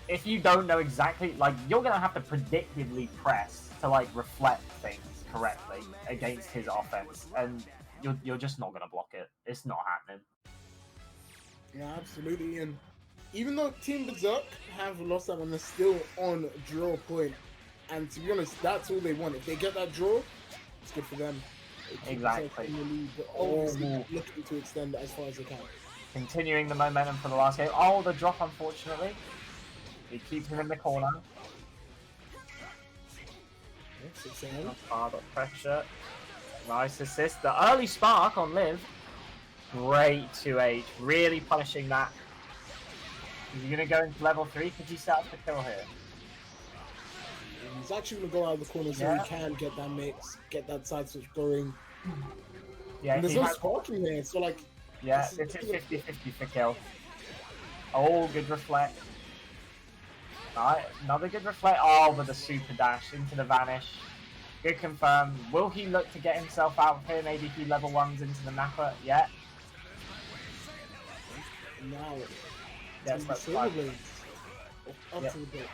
if you don't know exactly, like, you're gonna have to predictively press to, like, reflect things correctly against his offense, and you're just not gonna block it. It's not happening. Yeah, absolutely. And even though Team Berserk have lost that one, they're still on draw point. And to be honest, that's all they want. If they get that draw, it's good for them. Exactly. In the lead, but obviously looking to extend as far as they can. Continuing the momentum for the last game. Oh, the drop, unfortunately. They keep him in the corner. Hard pressure. Nice assist. The early spark on Liv. Great 2H. Really punishing that. Is he going to go into level 3? Could he set up the kill here? He's actually going to go out of the corner so he can get that mix, get that side switch going. Yeah, and there's no sparking here, so like... Yeah, this is 50-50 for kill. Oh, good reflect. Alright, another good reflect. Oh, with a super dash into the vanish. Good confirm. Will he look to get himself out of here? Maybe he level 1s into the Nappa? Yeah. Now, yes, that's up fine. To the bit.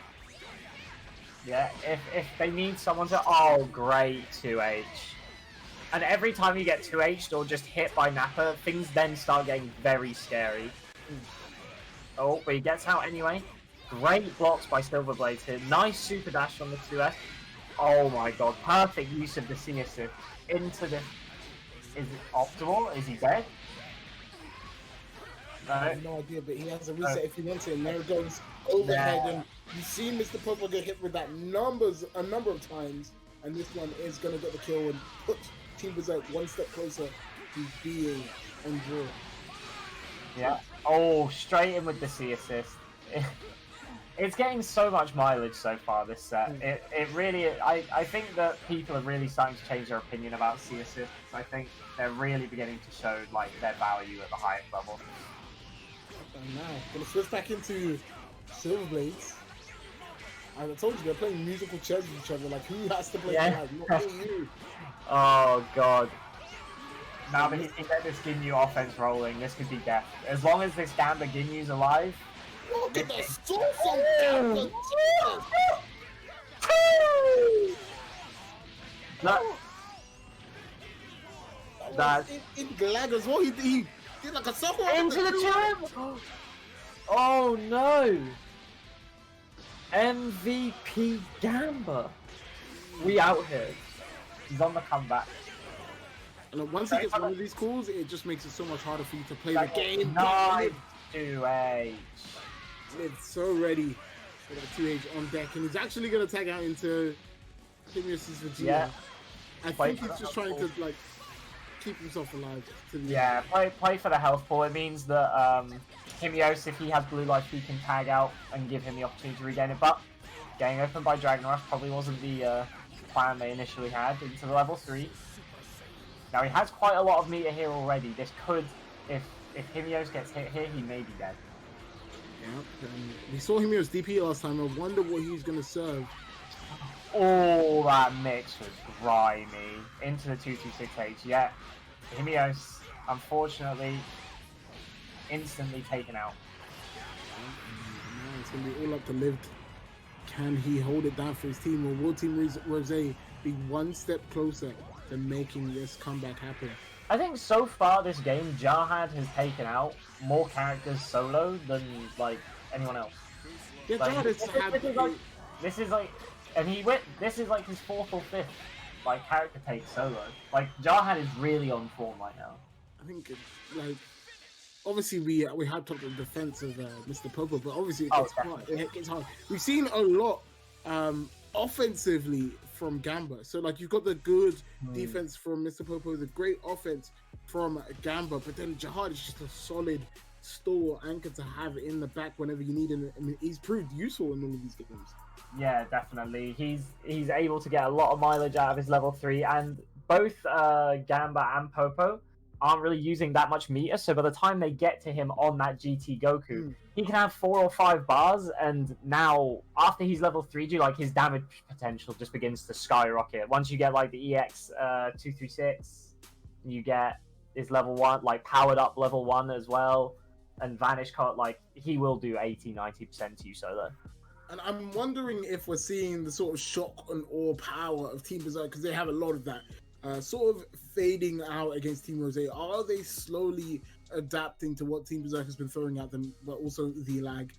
Yeah, if they need someone to... Oh, great 2H. And every time you get 2H'd or just hit by Nappa, things then start getting very scary. Oh, but he gets out anyway. Great blocks by Silverbladez here. Nice super dash on the 2S. Oh my god, perfect use of the C assist into the... Is it optimal? Is he dead? I have no idea, but he has a reset if he wants it, and there it goes overhead. And you've seen MrPopo get hit with that a number of times, and this one is going to get the kill and put Team Berserk one step closer to being on draw. Yeah. Oh, straight in with the C assist. It's getting so much mileage so far this set. It really, I think that people are really starting to change their opinion about C assists. I think they're really beginning to show like their value at the highest level. And now, gonna switch back into Silverbladez. As I told you, they're playing musical chairs with each other. Like, who has to play live? Not you. Oh god. Now that he can get this Ginyu offense rolling, this could be death. As long as this Gamba Ginyu's alive. Look at the sauce on Gamba! That's in Glag as well. He did like a software into the champ. Oh no! MVP Gamba. We out here. He's on the comeback. And once he gets one of these calls, it just makes it so much harder for you to play the game. 2H. It's so ready for that 2H on deck, and he's actually going to tag out into Himeos' Vegeta. Yeah. I think he's just trying to like keep himself alive. Yeah, play for the health pool. It means that Himeos, if he has blue life, he can tag out and give him the opportunity to regain it. But getting opened by Dragon Rush probably wasn't the plan they initially had into the level 3. Now he has quite a lot of meter here already. This could, if Himeos gets hit here, he may be dead. Yeah, we saw Himeos DP last time. I wonder what he's going to serve. Oh, that mix was grimy. Into the 226H. Yeah, Himeos, unfortunately, instantly taken out. It's going to be all up to Lived. Can he hold it down for his team, or will Team Rose be one step closer to making this comeback happen? I think so far this game, Jarhad has taken out more characters solo than like anyone else. Yeah, like, Jarhad this is like, and this is like his 4th or 5th like character take solo. Like Jarhad is really on form right now. I think like obviously we hyped up the defense of MrPopo, but obviously it gets hard. We've seen a lot offensively from Gamba. So like you've got the good defense from MrPopo, the great offense from Gamba, but then Jarhad is just a solid store anchor to have in the back whenever you need him. I mean, he's proved useful in all of these games. Yeah, definitely. He's able to get a lot of mileage out of his level 3, and both Gamba and Popo aren't really using that much meter, so by the time they get to him on that GT Goku, he can have 4 or 5 bars, and now, after he's level 3G, like, his damage potential just begins to skyrocket. Once you get, like, the EX 236, you get his level 1, like, powered up level 1 as well, and Vanish Cut, like, he will do 80-90% to you solo. And I'm wondering if we're seeing the sort of shock and awe power of Team Berserk, because they have a lot of that. Sort of fading out against Team Rose. Are they slowly adapting to what Team Berserk has been throwing at them, but also the lag?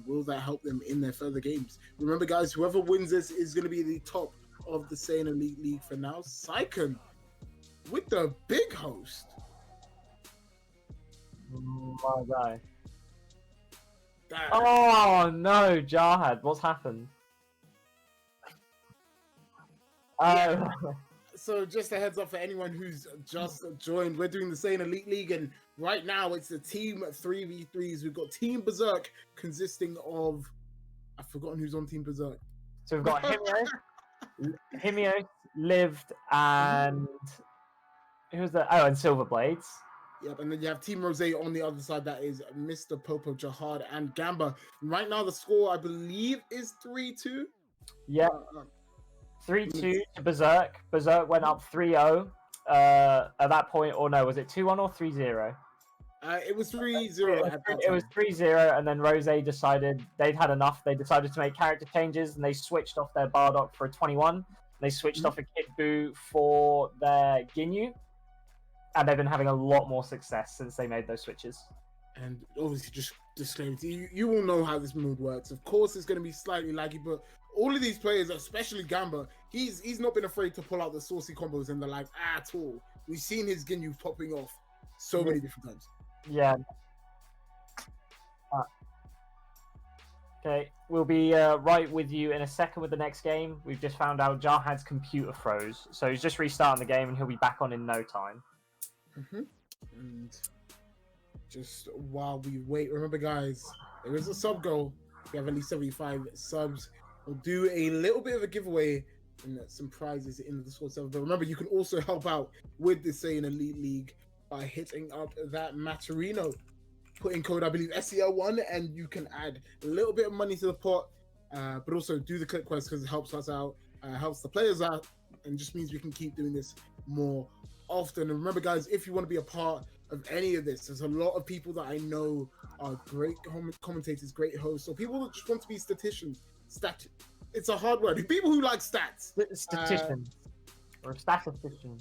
Will that help them in their further games? Remember, guys, whoever wins this is going to be the top of the Saiyan Elite League for now. Saiyan with the big host. My guy. Oh no, Jarhad, what's happened? Yeah. So just a heads up for anyone who's just joined, we're doing the Saiyan Elite League, and right now it's the team 3v3s. We've got Team Berserk consisting of, I've forgotten who's on Team Berserk. So we've got Himeos, Lived, and who's that? Oh, and Silverbladez. Yep, and then you have Team Rose on the other side. That is MrPopo, Jarhad, and Gamba. Right now the score, I believe, is 3-2. Yeah. 3-2 to Berserk. Berserk went up 3-0 at that point, or no, was it 2-1 or 3-0? It was 3-0 at that time. It was 3-0, and then Rose decided they'd had enough. They decided to make character changes, and they switched off their Bardock for a 21. They switched off a Kid Buu for their Ginyu, and they've been having a lot more success since they made those switches. And obviously, just disclaimer, you will know how this mode works. Of course, it's going to be slightly laggy, but all of these players, especially Gamba, he's not been afraid to pull out the saucy combos in the lag at all. We've seen his Ginyu popping off so many different times. Yeah. Okay, we'll be right with you in a second with the next game. We've just found out Jarhad's computer froze, so he's just restarting the game and he'll be back on in no time. And just while we wait, remember guys, there is a sub goal. If we have at least 75 subs, we'll do a little bit of a giveaway and some prizes in the Discord server. But remember, you can also help out with the Saiyan Elite League by hitting up that Maturino. Put in code, I believe, SEL1, and you can add a little bit of money to the pot, but also do the click quest because it helps us out, helps the players out, and just means we can keep doing this more often. And remember, guys, if you want to be a part of any of this, there's a lot of people that I know are great commentators, great hosts, or people that just want to be statisticians. It's a hard word. People who like stats. Statistician. Or a statistician.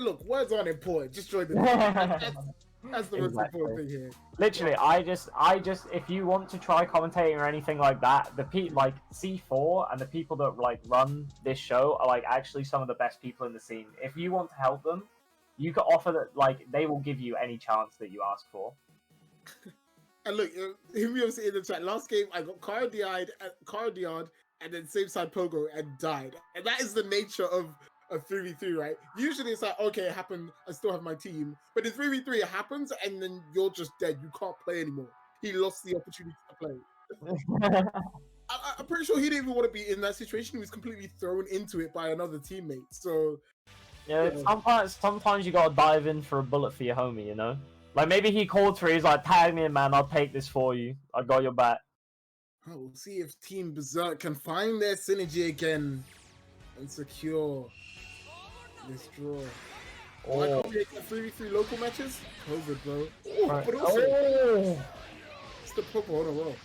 Look, words aren't important. Just join the That's the most important thing here. Literally, I just, if you want to try commentating or anything like that, like C4 and the people that like run this show are like actually some of the best people in the scene. If you want to help them, you can offer that, like they will give you any chance that you ask for. And look, Himeos in the chat. Last game, I got Cardiard, and then same side Pogo and died. And that is the nature of a 3v3, right? Usually it's like, okay, it happened, I still have my team. But in 3v3, it happens, and then you're just dead. You can't play anymore. He lost the opportunity to play. I'm pretty sure he didn't even want to be in that situation. He was completely thrown into it by another teammate. So, yeah, sometimes you gotta dive in for a bullet for your homie, you know? Like, maybe he called for it, he's like, tag me in, man, I'll take this for you. I got your back. we'll see if Team Berserk can find their synergy again and secure this draw. Oh. I can't make the 3v3 local matches. COVID, bro. Oh, Right. but also, it's the Popo on a roll.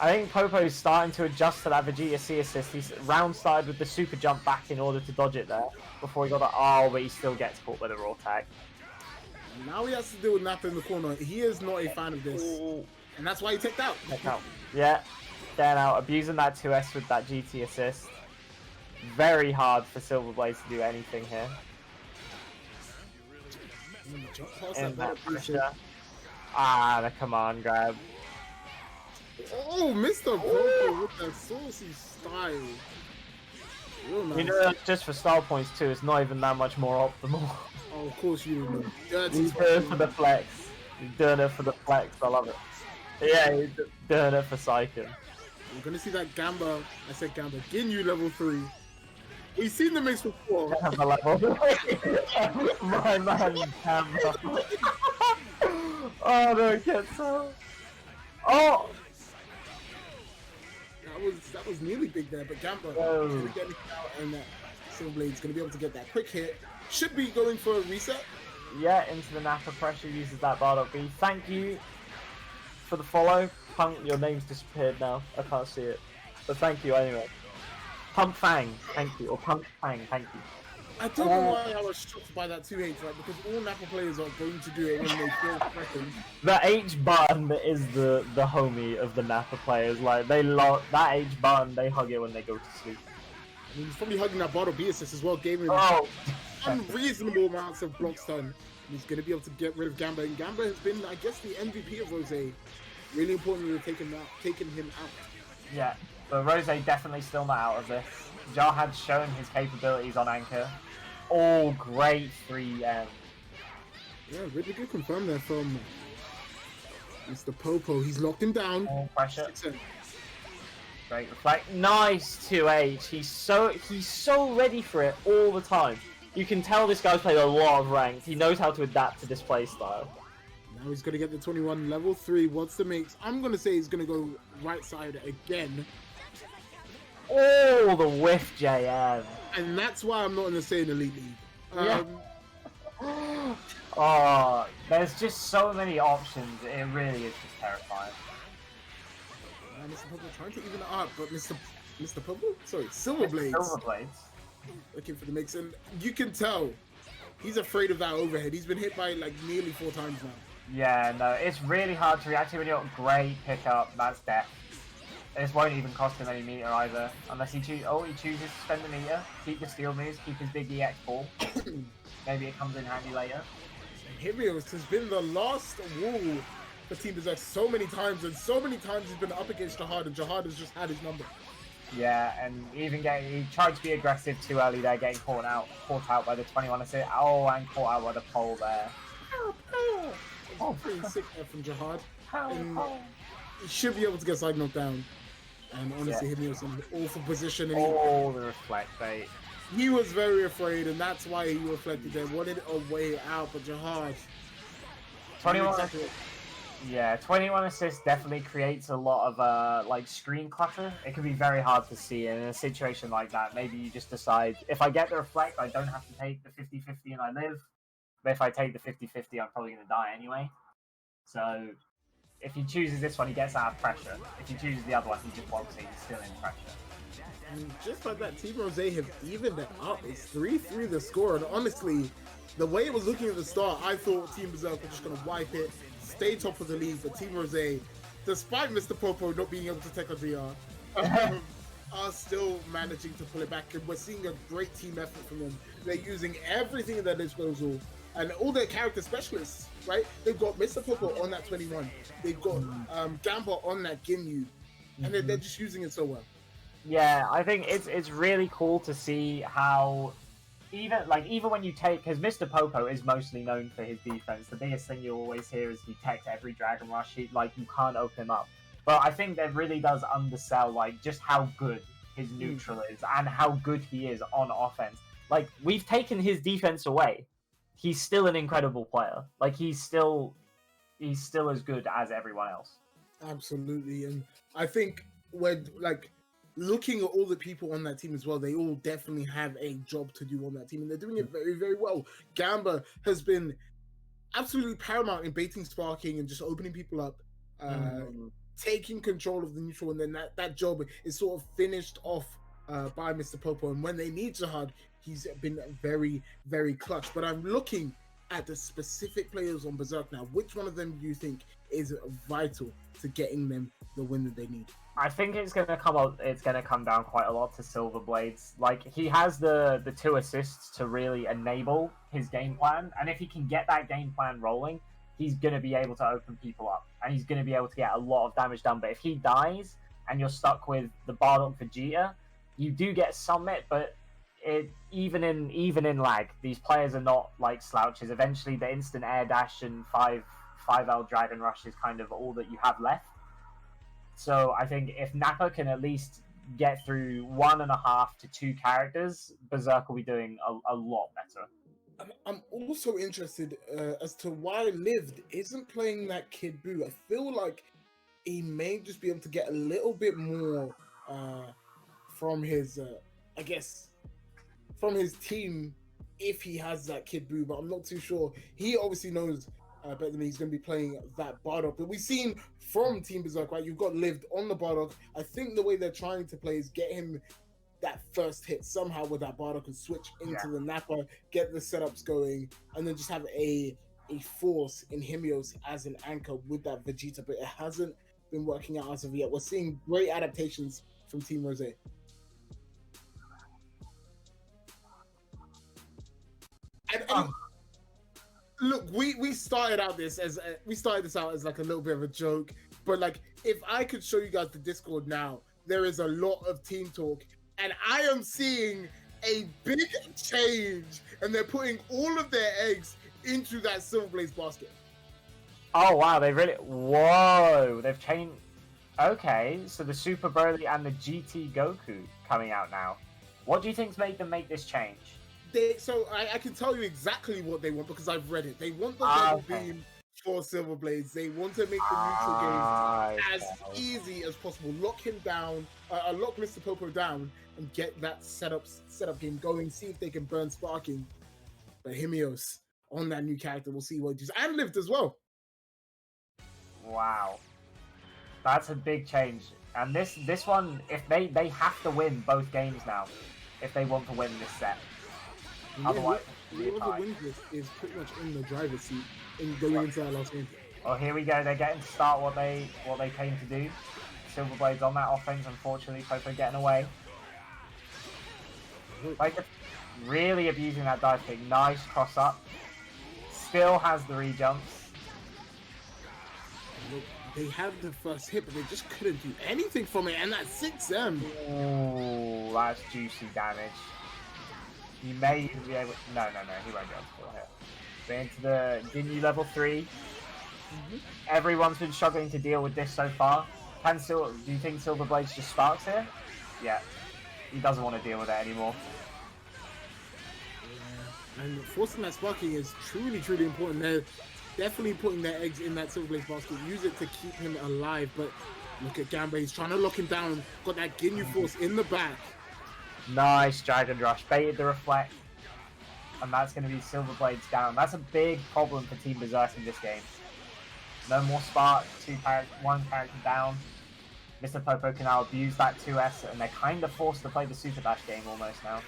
I think Popo's starting to adjust to that Vegeta C assist. He's round side with the super jump back in order to dodge it there before he got that. Oh, but he still gets caught by the raw tag. Now he has to deal with Nappa in the corner. He is not a fan of this. And that's why he took out. Yeah, getting out, abusing that 2S with that GT assist. Very hard for Silverbladez to do anything here. In that pressure. Ah, the command grab. Oh, MrPopo with that saucy style. Real nice. You know, just for style points too, it's not even that much more optimal. Oh, of course you know. He's doing it for the flex. He's doing it for the flex. I love it. Yeah, he's doing it for Saiyan. We're gonna see that Gamba. I said Gamba. Ginyu level 3. We've seen the mix before. Gamba level. My man, Gamba. Oh no, get so. Oh. That was nearly big there, but Gamba Oh. is gonna get it out, and Silverbladez gonna be able to get that quick hit. Should be going for a reset. Yeah, into the Nappa pressure, uses that bar.b. Thank you for the follow. Punk, your name's disappeared now. I can't see it. But thank you anyway. Pump Fang, thank you. Or Pump Fang, thank you. I don't know why I was shocked by that 2H, right? Because all Nappa players are going to do it when they feel threatened. The H button is the homie of the Nappa players. Like, they love that H button, they hug it when they go to sleep. I mean, he's probably hugging that bottle B assist as well, gave him unreasonable amounts of block stun. And he's going to be able to get rid of Gamba. And Gamba has been, I guess, the MVP of Rose. Really important to taking him out. Yeah, but Rose definitely still not out of this. Jarhad's shown his capabilities on Anchor. All great 3M. Yeah, really good confirm there from MrPopo. He's locked him down. All pressure. Great reflect. Nice 2H. He's so ready for it all the time. You can tell this guy's played a lot of ranked. He knows how to adapt to this play style. Now he's going to get the 21 level 3. What's the mix? I'm going to say he's going to go right side again. Oh, the whiff JM. And that's why I'm not in the Saiyan Elite League. Yeah. Oh, there's just so many options. It really is just terrifying. MrPopo trying to even it up, but MrPopo? Sorry, Silverbladez. Silverbladez. Looking for the mix, and you can tell he's afraid of that overhead. He's been hit by like nearly 4 times now. Yeah, no, it's really hard to react to when you've got great pickup. That's death. This won't even cost him any meter either, unless he chooses to spend the meter, keep the steel moves, keep his big EX ball. Maybe it comes in handy later. Himeos has been the last wall for Team Berserk so many times, and so many times he's been up against Jarhad, and Jarhad has just had his number. Yeah, and he tried to be aggressive too early there, getting caught out by the 21 assist. Oh, and caught out by the pole there. Oh, pretty sick there from Jarhad. And Pow. he should be able to get side knocked down. And honestly, Himeos in an awful position. And Oh, the reflect bait. he was very afraid, and that's why he reflected there. Wanted a way out, but Jarhad. 21. Yeah, 21 assists definitely creates a lot of like screen clutter. It can be very hard to see, and in a situation like that, maybe you just decide, if I get the reflect, I don't have to take the 50-50 and I live. But if I take the 50-50, I'm probably going to die anyway. So if he chooses this one, he gets out of pressure. If he chooses the other one, he just wants it, he's still in pressure. And just like that, TeamRose have evened it up. It's 3-3 the score, and honestly, the way it was looking at the start, I thought Team Berserk were just going to wipe it, stay top of the league, but TeamRose, despite MrPopo not being able to take a VR, are still managing to pull it back, and we're seeing a great team effort from them. They're using everything at their disposal, and all their character specialists, right? They've got MrPopo on that 21, they've got Gamba on that Ginyu, and they're just using it so well. Yeah, I think it's really cool to see how even when you take, because MrPopo is mostly known for his defense. The biggest thing you always hear is he techs every Dragon Rush. You can't open him up. But I think that really does undersell like just how good his neutral is and how good he is on offense. Like, we've taken his defense away. He's still an incredible player. Like, he's still as good as everyone else. Absolutely, and I think we're like looking at all the people on that team as well. They all definitely have a job to do on that team, and they're doing it very, very well. Gamba has been absolutely paramount in baiting, sparking, and just opening people up, taking control of the neutral, and then that job is sort of finished off by MrPopo. And when they need Jarhad, he's been very, very clutch. But I'm looking at the specific players on Berserk now. Which one of them do you think is vital to getting them the win that they need? I think it's gonna come down quite a lot to Silverbladez. Like, he has the 2 assists to really enable his game plan, and if he can get that game plan rolling, he's gonna be able to open people up, and he's gonna be able to get a lot of damage done. But if he dies and you're stuck with the Bardock Vegeta, you do get some hit, but even in lag, these players are not like slouches. Eventually, the instant air dash and 5L Dragon Rush is kind of all that you have left. So I think if Nappa can at least get through 1.5 to 2 characters, Berserk will be doing a lot better. I'm also interested as to why Lived isn't playing that Kid Buu. I feel like he may just be able to get a little bit more from his, from his team if he has that Kid Buu, but I'm not too sure. He obviously knows better than me. He's going to be playing that Bardock. But we've seen from Team Berserk, right? You've got Lived on the Bardock. I think the way they're trying to play is get him that first hit somehow with that Bardock and switch into the Nappa, get the setups going, and then just have a force in Himeos as an anchor with that Vegeta. But it hasn't been working out as of yet. We're seeing great adaptations from TeamRose. And look, we started this out as like a little bit of a joke, but like, if I could show you guys the Discord now, there is a lot of team talk, and I am seeing a big change, and they're putting all of their eggs into that Silverbladez basket. Oh wow, they've changed. Okay, so the Super Broly and the GT Goku coming out now. What do you think's made them make this change? I can tell you exactly what they want because I've read it. They want the Double Beam for Silverbladez. They want to make the neutral game as easy as possible. Lock him down, lock MrPopo down, and get that setup game going. See if they can burn sparking. But Himeos on that new character, we'll see what he does. And Lived as well. Wow, that's a big change. And this one, if they have to win both games now, if they want to win this set. Otherwise, whoever wins this is pretty much in the driver's seat in going into that last game. Oh, here we go. They're getting to start what they came to do. Silverbladez on that offense. Unfortunately, Popo getting away. Like, really abusing that dive kick. Nice cross up. Still has the re-jumps. Look, they had the first hit, but they just couldn't do anything from it, and that's 6M. Ooh, that's juicy damage. He may even be able. No, he won't be able to kill here. We're into the Ginyu level 3. Everyone's been struggling to deal with this so far. Do you think Silverbladez just sparks here? Yeah. He doesn't want to deal with it anymore. Yeah. And forcing that sparking is truly, truly important. They're definitely putting their eggs in that Silverbladez basket. Use it to keep him alive. But look at Gamba. He's trying to lock him down. Got that Ginyu force in the back. Nice Dragon Rush. Baited the reflect. And that's going to be Silverbladez down. That's a big problem for Team Berserk in this game. No more spark. One character down. MrPopo can now abuse that 2S, and they're kind of forced to play the Super Dash game almost now.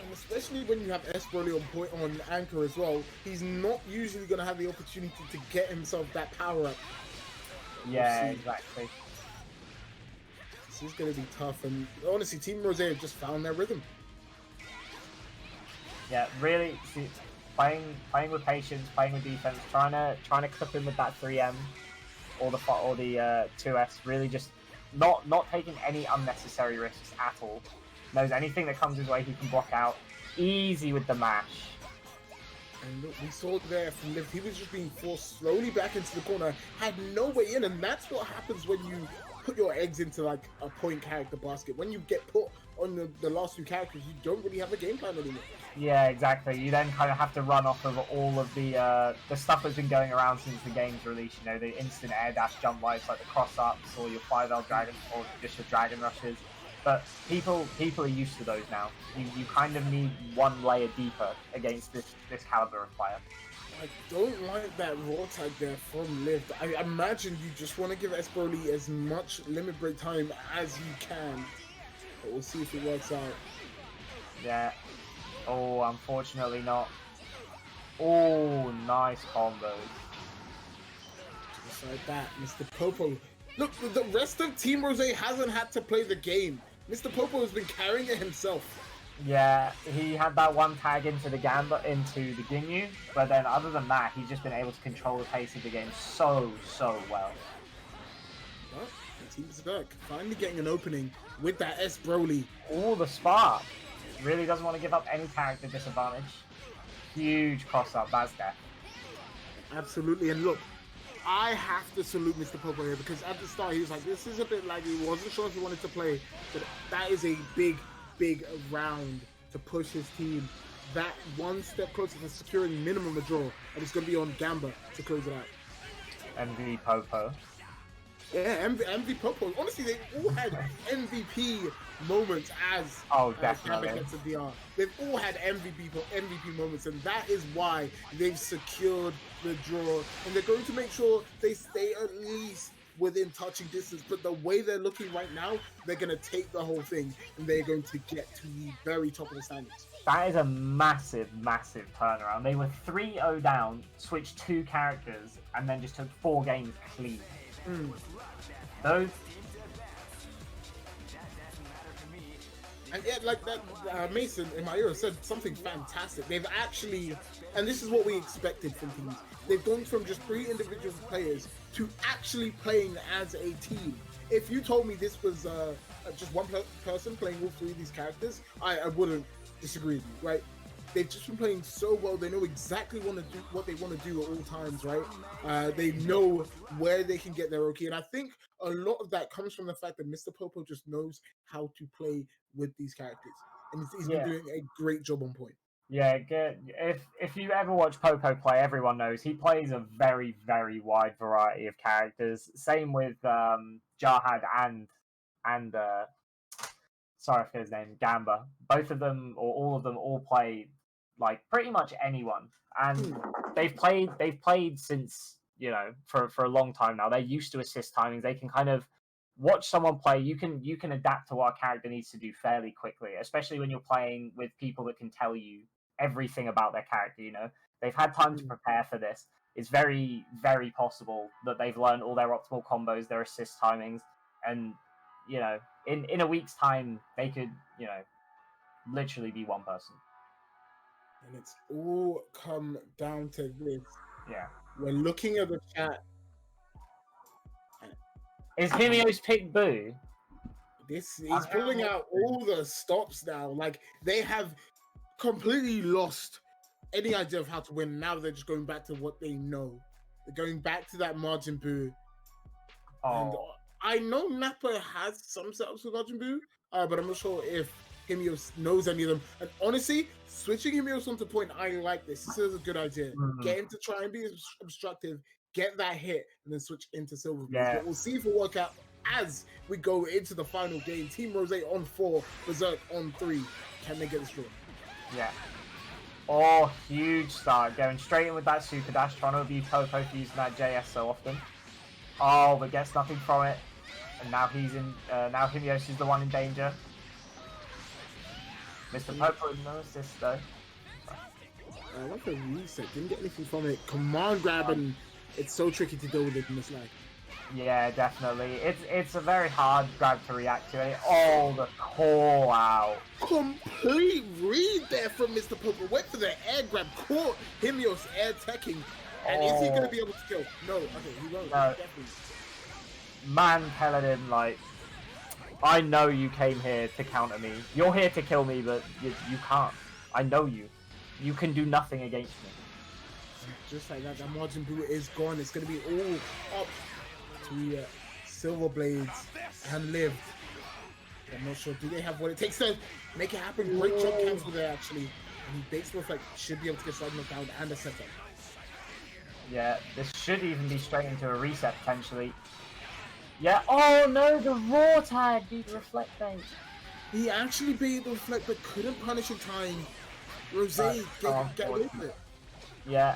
And especially when you have S Broly on point on Anchor as well, he's not usually going to have the opportunity to get himself that power up. Yeah, exactly. This is going to be tough, and honestly, TeamRose have just found their rhythm. Yeah, really, playing with patience, playing with defense, trying to clip him with that 3M or the 2S. Really, just not taking any unnecessary risks at all. Knows anything that comes his way, he can block out. Easy with the mash. And look, we saw there from Lift, he was just being forced slowly back into the corner, had no way in, and that's what happens when you put your eggs into like a point character basket. When you get put on the last two characters, you don't really have a game plan anymore. Yeah, exactly. You then kind of have to run off of all of the stuff that's been going around since the game's release. You know, the instant air dash jump lights like the cross ups or your 5L dragon or just your dragon rushes. But people are used to those now. You kind of need one layer deeper against this caliber of player. I don't like that raw tag there from Lift. I imagine you just want to give S Broly as much limit break time as you can. But we'll see if it works out. Yeah. Oh, unfortunately not. Oh, nice combos. Just like that, MrPopo. Look, the rest of TeamRose hasn't had to play the game. MrPopo has been carrying it himself. Yeah, he had that one tag into the Gamba, into the Ginyu, but then other than that, he's just been able to control the pace of the game so well. Well, Team Berserk finally getting an opening with that S Broly. Oh, the spark. Really doesn't want to give up any character disadvantage. Huge cross up, that's death. Absolutely, and look, I have to salute MrPopo here because at the start he was like, this is a bit laggy, he wasn't sure if he wanted to play, but that is a big round to push his team that one step closer to securing minimum a draw, and it's going to be on Gamba to close it out. MrPopo. Yeah, MrPopo. Honestly, they all had MVP moments as definitely. Gamba gets a DR. They've all had MVP moments, and that is why they've secured the draw. And they're going to make sure they stay at least within touching distance. But the way they're looking right now, they're going to take the whole thing, and they're going to get to the very top of the standings. That is a massive turnaround. They were 3-0 down, switched 2 characters, and then just took 4 games clean. Those. And yeah, like that, Mason in my ear said something fantastic. They've actually, and this is what we expected from teams, they've gone from just 3 individual players to actually playing as a team. If you told me this was just one person playing all 3 of these characters, I wouldn't disagree with you, right? They've just been playing so well. They know exactly what they want to do at all times, right? They know where they can get their okay. And I think a lot of that comes from the fact that MrPopo just knows how to play with these characters. And he's been doing a great job on point. Yeah, good. If you ever watch Popo play, everyone knows he plays a very wide variety of characters. Same with Jarhad and sorry for his name, Gamba. Both of them or all of them all play like pretty much anyone, and they've played since, you know, for a long time now. They're used to assist timings. They can kind of watch someone play. You can adapt to what a character needs to do fairly quickly, especially when you're playing with people that can tell you everything about their character. You know, they've had time to prepare for this. It's very possible that they've learned all their optimal combos, their assist timings, and you know, in a week's time they could, you know, literally be one person. And it's all come down to this. Yeah. We're looking at the chat. Is Himeos pick Boo? He's pulling out all the stops now. Like, they have completely lost any idea of how to win. Now they're just going back to what they know. They're going back to that Margin Boo. And Oh, I know Nappa has some setups with Margin Boo, but I'm not sure if Himeos knows any of them. And honestly, switching Himeos onto point, I like this. This is a good idea. Get him to try and be obstructive, get that hit, and then switch into Silverbladez. Yeah. But we'll see if it works out as we go into the final game. TeamRose on 4, Berserk on 3. Can they get this draw? yeah. Oh, huge start. Going straight in with that super dash, trying to abuse Popo for using that JS so often. Oh, but gets nothing from it. And now he's in. Now Himeos is the one in danger. MrPopo no assist though. I like the reset. Didn't get anything from it. Command grab, and it's so tricky to deal with it in this lag. Yeah, definitely. It's a very hard grab to react to it. Oh, the call out. Complete read there from MrPopo. Went for the air grab, caught Himeos air teching. And is he going to be able to kill? No, okay, he won't. No. Definitely. Man telling him, like, I know you came here to counter me. You're here to kill me, but you can't. I know you. You can do nothing against me. Just like that, that Margin Boo is gone. It's going to be all up to Silverbladez and Liv. I'm not sure. Do they have what it takes to make it happen? Great jump cancel there, actually. And Bakes Reflect should be able to get side knocked down and a setup. Yeah, this should even be straight into a reset, potentially. Yeah, oh no, the raw tag beat the reflect bait. He actually beat the reflect, but couldn't punish in time. Rose get away with it. Yeah,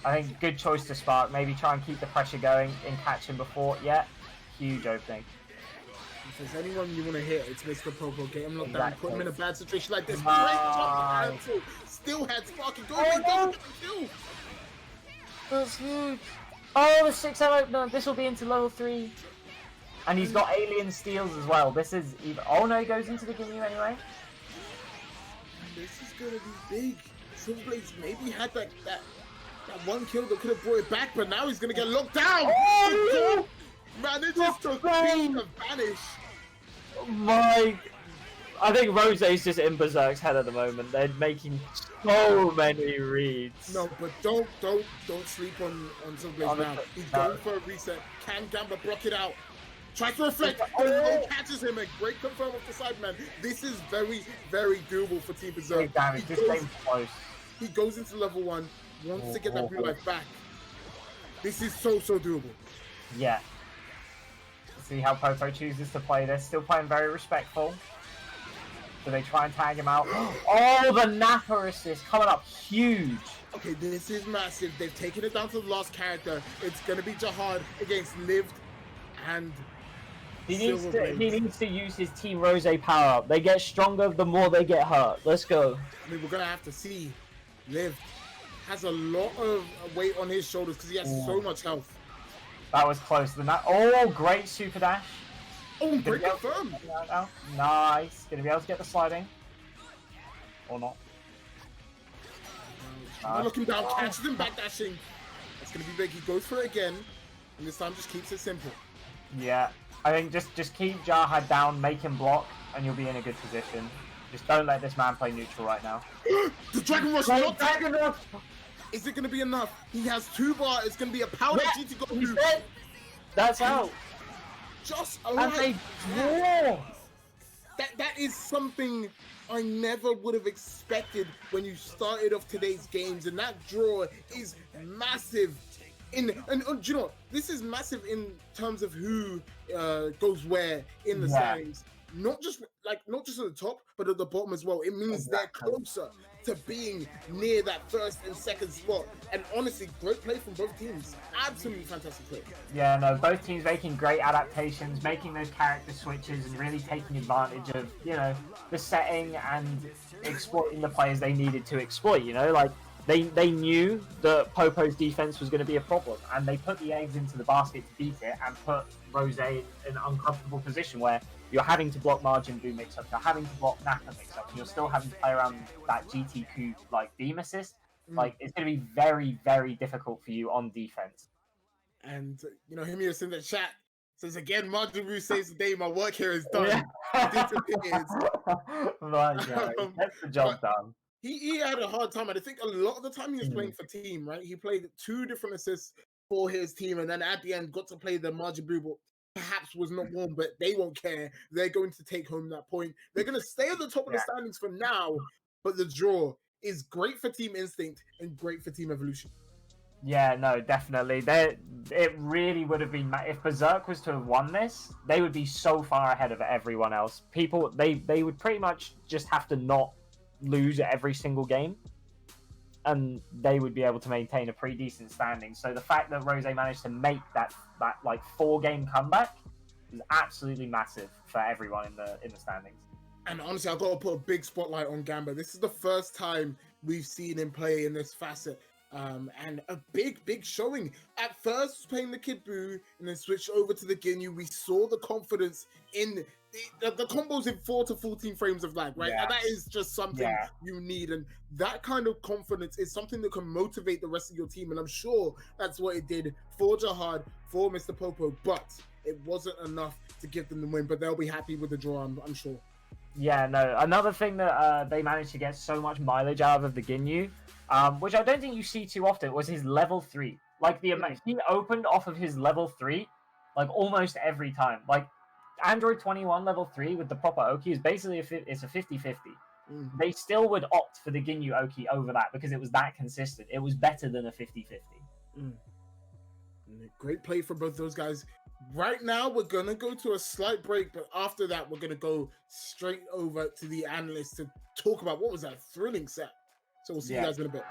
I think good choice to spark. Maybe try and keep the pressure going and catch him before. Yeah, huge opening. If there's anyone you want to hit, it's MrPopo. Get him locked down, Exactly. put him in a bad situation like this. Great jump cancel. Still had Sparky going. Doesn't get the kill. That's huge. Oh, the 6-0 opener. This will be into level 3. And he's got alien steals as well. This is even. Oh no, he goes into the Ginyu anyway. This is gonna be big. Silverbladez maybe had that one kill that could have brought it back, but now he's gonna get locked down. Oh, manages to vanish. My, I think Rose's just in Berserk's head at the moment. They're making so many reads. No, but don't sleep on Silverbladez now. He's going for a reset. Can Gamba block it out? Tries to reflect, but catches him. A great confirm off the side, man. This is very, very doable for Team Berserk. Big damage. This game's close. He goes into level 1, wants to get that blue life back. This is so doable. Yeah. See how Popo chooses to play this. Still playing very respectful. So they try and tag him out. Oh, the Nappa assist coming up huge. Okay, this is massive. They've taken it down to the last character. It's going to be Jarhad against Lived and he needs to use his TeamRose power up. They get stronger the more they get hurt. Let's go. I mean, we're going to have to see. Lived has a lot of weight on his shoulders because he has so much health. That was close. Oh, great super dash. Oh, great confirm. Nice. Gonna be able to get the sliding. Or not. Looking down, catches him backdashing. It's gonna be big. He goes for it again, and this time just keeps it simple. Yeah, I think just keep Jarhad down, make him block, and you'll be in a good position. Just don't let this man play neutral right now. The Dragon Rush not Dragon Rush. Is it gonna be enough? He has 2 bar. It's gonna be a power GT go move. That's out. Just And they draw. That is something I never would have expected when you started off today's games, and that draw is massive. And do you know what? This is massive in terms of who goes where in the standings. Not just at the top, but at the bottom as well. It means they're closer to being near that first and second spot. And honestly, great play from both teams. Absolutely fantastic play. Yeah, no, both teams making great adaptations, making those character switches, and really taking advantage of, you know, the setting and exploiting the players they needed to exploit. You know, like they knew that Popo's defense was going to be a problem, and they put the eggs into the basket to beat it, and put Rose in an uncomfortable position where you're having to block Margin Boo mix-up, you're having to block Nappa mix-up, and you're still having to play around that GT like beam assist. Like, it's going to be very, very difficult for you on defense. And, you know, Himeos in the chat says, again, Margin Boo saves the day, my work here is done. Yeah. Disappears. Right, yeah, he gets the job done. He had a hard time, and I think a lot of the time he was playing for team, right? He played 2 different assists for his team, and then at the end got to play the Margin Boo, but perhaps was not warm, but they won't care. They're going to take home that point. They're going to stay at the top of the standings for now, but the draw is great for Team Instinct and great for Team Evolution. Yeah, no, definitely. It really would have been, if Berserk was to have won this, they would be so far ahead of everyone else. People, they would pretty much just have to not lose every single game, and they would be able to maintain a pretty decent standing. So the fact that Rose managed to make that like 4-game comeback is absolutely massive for everyone in the standings. And honestly, I've got to put a big spotlight on Gamba. This is the first time we've seen him play in this facet. And a big showing. At first, playing the Kid Buu, and then switched over to the Ginyu. We saw the confidence in the combos in 4 to 14 frames of lag, right? Yes. And that is just something you need. And that kind of confidence is something that can motivate the rest of your team. And I'm sure that's what it did for Jarhad, for MrPopo. But it wasn't enough to give them the win. But they'll be happy with the draw, I'm sure. Yeah, no. Another thing that they managed to get so much mileage out of the Ginyu, which I don't think you see too often, was his level 3. Like, he opened off of his level 3, like, almost every time. Like, Android 21 level 3 with the proper Oki is basically it's a 50-50. They still would opt for the Ginyu Oki over that because it was that consistent. It was better than a 50-50. Great play for both those guys. Right now, we're going to go to a slight break, but after that, we're going to go straight over to the analysts to talk about what was that thrilling set. So we'll see you guys in a bit.